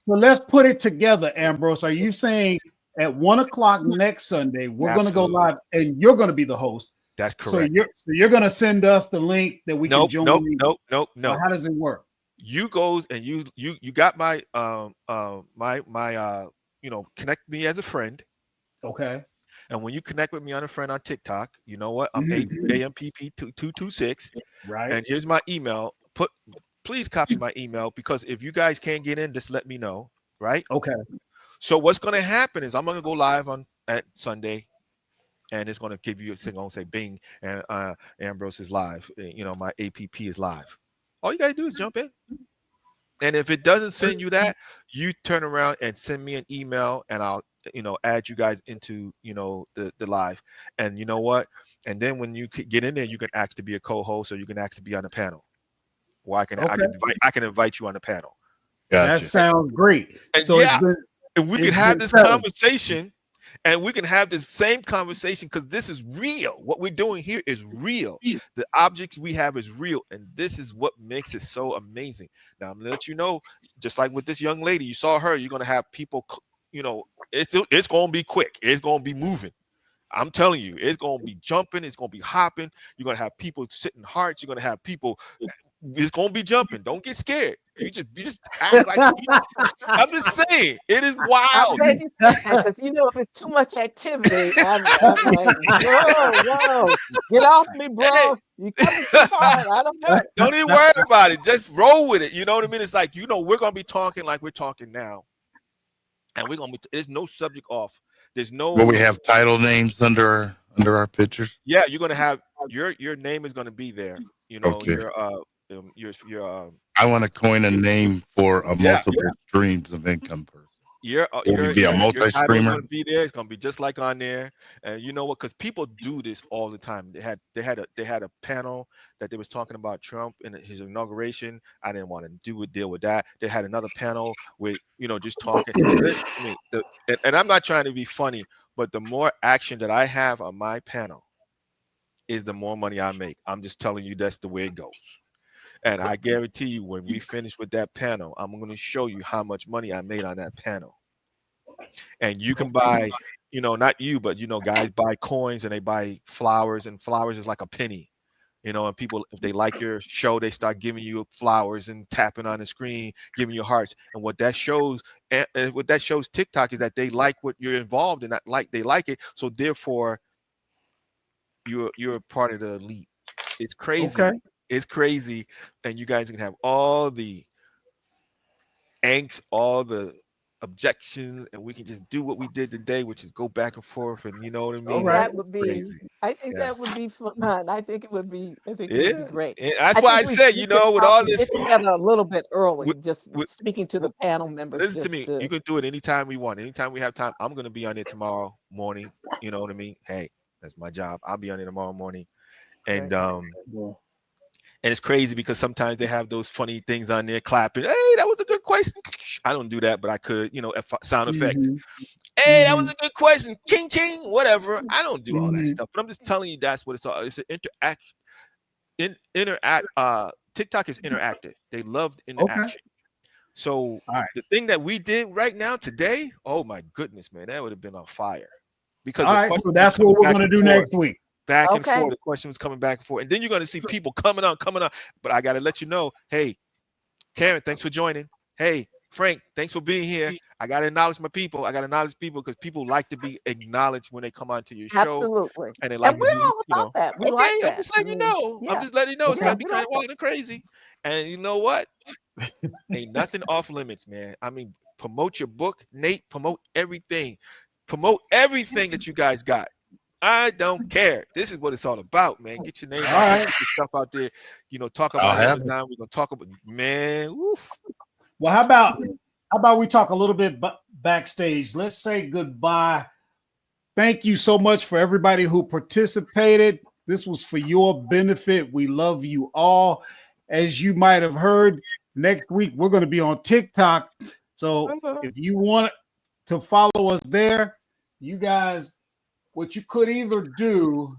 let's put it together, Ambrose. Are you saying at 1:00 next Sunday we're going to go live, and you're going to be the host? That's correct. So you're going to send us the link that we can join. No. How does it work? you goes and you got my connect me as a friend. Okay. And when you connect with me on a friend on TikTok, you know what? I'm Mhm. AMPP2226. Right. And here's my email. Please copy my email, because if you guys can't get in, just let me know. Right. Okay. So what's going to happen is I'm going to go live at Sunday, and it's going to give you a signal, say bing, and Ambrose is live. My APP is live. All you got to do is jump in. And if it doesn't send you that, you turn around and send me an email, and I'll add you guys into the live. And you know what? And then when you get in there, you can ask to be a co-host, or you can ask to be on the panel. Or I Okay. can invite you on the panel. That Gotcha. sounds great. And So yeah, and we can it's have been this settled. conversation, and we can have this same conversation, because this is real. What we're doing here is real. The objects we have is real, and this is what makes it so amazing. Now I'm gonna let you know, just like with this young lady, you saw her. You're gonna have people, it's gonna be quick. It's gonna be moving. I'm telling you, it's gonna be jumping. It's gonna be hopping. You're gonna have people sitting hearts. You're gonna have people. It's gonna be jumping. Don't get scared. You just act like. I'm just saying, it is I'm wild. glad you said that, because if it's too much activity, I'm like, whoa, get off me, Hey, bro. You coming too hard. I don't know. don't even worry about it. Just roll with it. You know what I mean? It's like, we're gonna be talking like we're talking now, and we're gonna be. There's no subject off. There's Will we no. have title names under our pictures? Yeah, you're gonna have your name is gonna be there. Okay. Your I want to coin a name for a yeah. multiple streams of income person. Your Will we be a your title is multi-streamer? going to be there. It's going to be just like on there, and you know what? Because people do this all the time. They had a panel that they was talking about Trump and his inauguration. I didn't want to deal with that. They had another panel with just talking. Listen to me, and I'm not trying to be funny, but the more action that I have on my panel is the more money I make. I'm just telling you, that's the way it goes. And I guarantee you, when we finish with that panel, I'm going to show you how much money I made on that panel. And you can buy, not you, but guys buy coins, and they buy flowers, and flowers is like a penny. And people, if they like your show, they start giving you flowers and tapping on the screen, giving you hearts. And what that shows, TikTok, is that they like what you're involved in. They like it. So therefore, you're a part of the elite. It's crazy. Okay. It's crazy. And you guys can have all the angst, all the objections, and we can just do what we did today, which is go back and forth. And you know what I mean? right. That would be. Crazy. I think that Yes. would be fun. I think it would be. I think it would be Yeah. great. That's I why I think said, we could with all probably this, get together a little bit early, with, just with, speaking to the panel members. listen to Just me. to. You can do it anytime we want. Anytime we have time. I'm going to be on it tomorrow morning. You know what I mean? Hey, that's my job. I'll be on it tomorrow morning. And Yeah. and it's crazy because sometimes they have those funny things on there, clapping. Hey, that was a good question. I don't do that, but I could, sound effects. Mhm. Hey, that was a good question. Ching ching, whatever. I don't do all that Mhm. stuff, but I'm just telling you that's what it's all. It's an interact. TikTok is interactive. They love interaction. So All right. the thing that we did right now today, oh my goodness, man, that would have been on fire. Because All the right. question So was that's coming what we're back going to and do forth, next week. back and Okay. forth. The question was coming back and forth, and then you're going to see people coming on. But I got to let you know, hey, Karen, thanks for joining. Hey, Frank, thanks for being here. I got to acknowledge my people. I got to acknowledge people because people like to be acknowledged when they come onto your show. Absolutely. And they like And to we're be, all about that. We okay, like I'm that. just letting you know. Yeah. I'm just letting you know. It's Okay. going to be We kind like of wild and crazy. And you know what? Ain't nothing off limits, man. I mean, promote your book, Nate. Promote everything. Promote everything that you guys got. I don't care. This is what it's all about, man. Get your name All out there, right. get your stuff out there. Talk I'll about have it. Amazon. We're gonna talk about, man. Woof. Well, how about we talk a little bit backstage? Let's say goodbye. Thank you so much for everybody who participated. This was for your benefit. We love you all. As you might have heard, next week we're going to be on TikTok. So if you want to follow us there, you guys, what you could either do,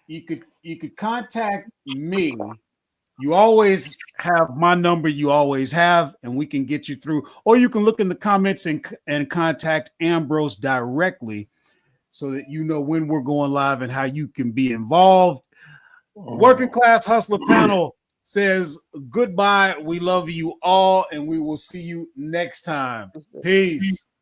you could contact me. You always have my number, you always have, and we can get you through. Or you can look in the comments and contact Ambrose directly so that you know when we're going live and how you can be involved. Working Class Hustler panel says goodbye. We love you all, and we will see you next time. Peace.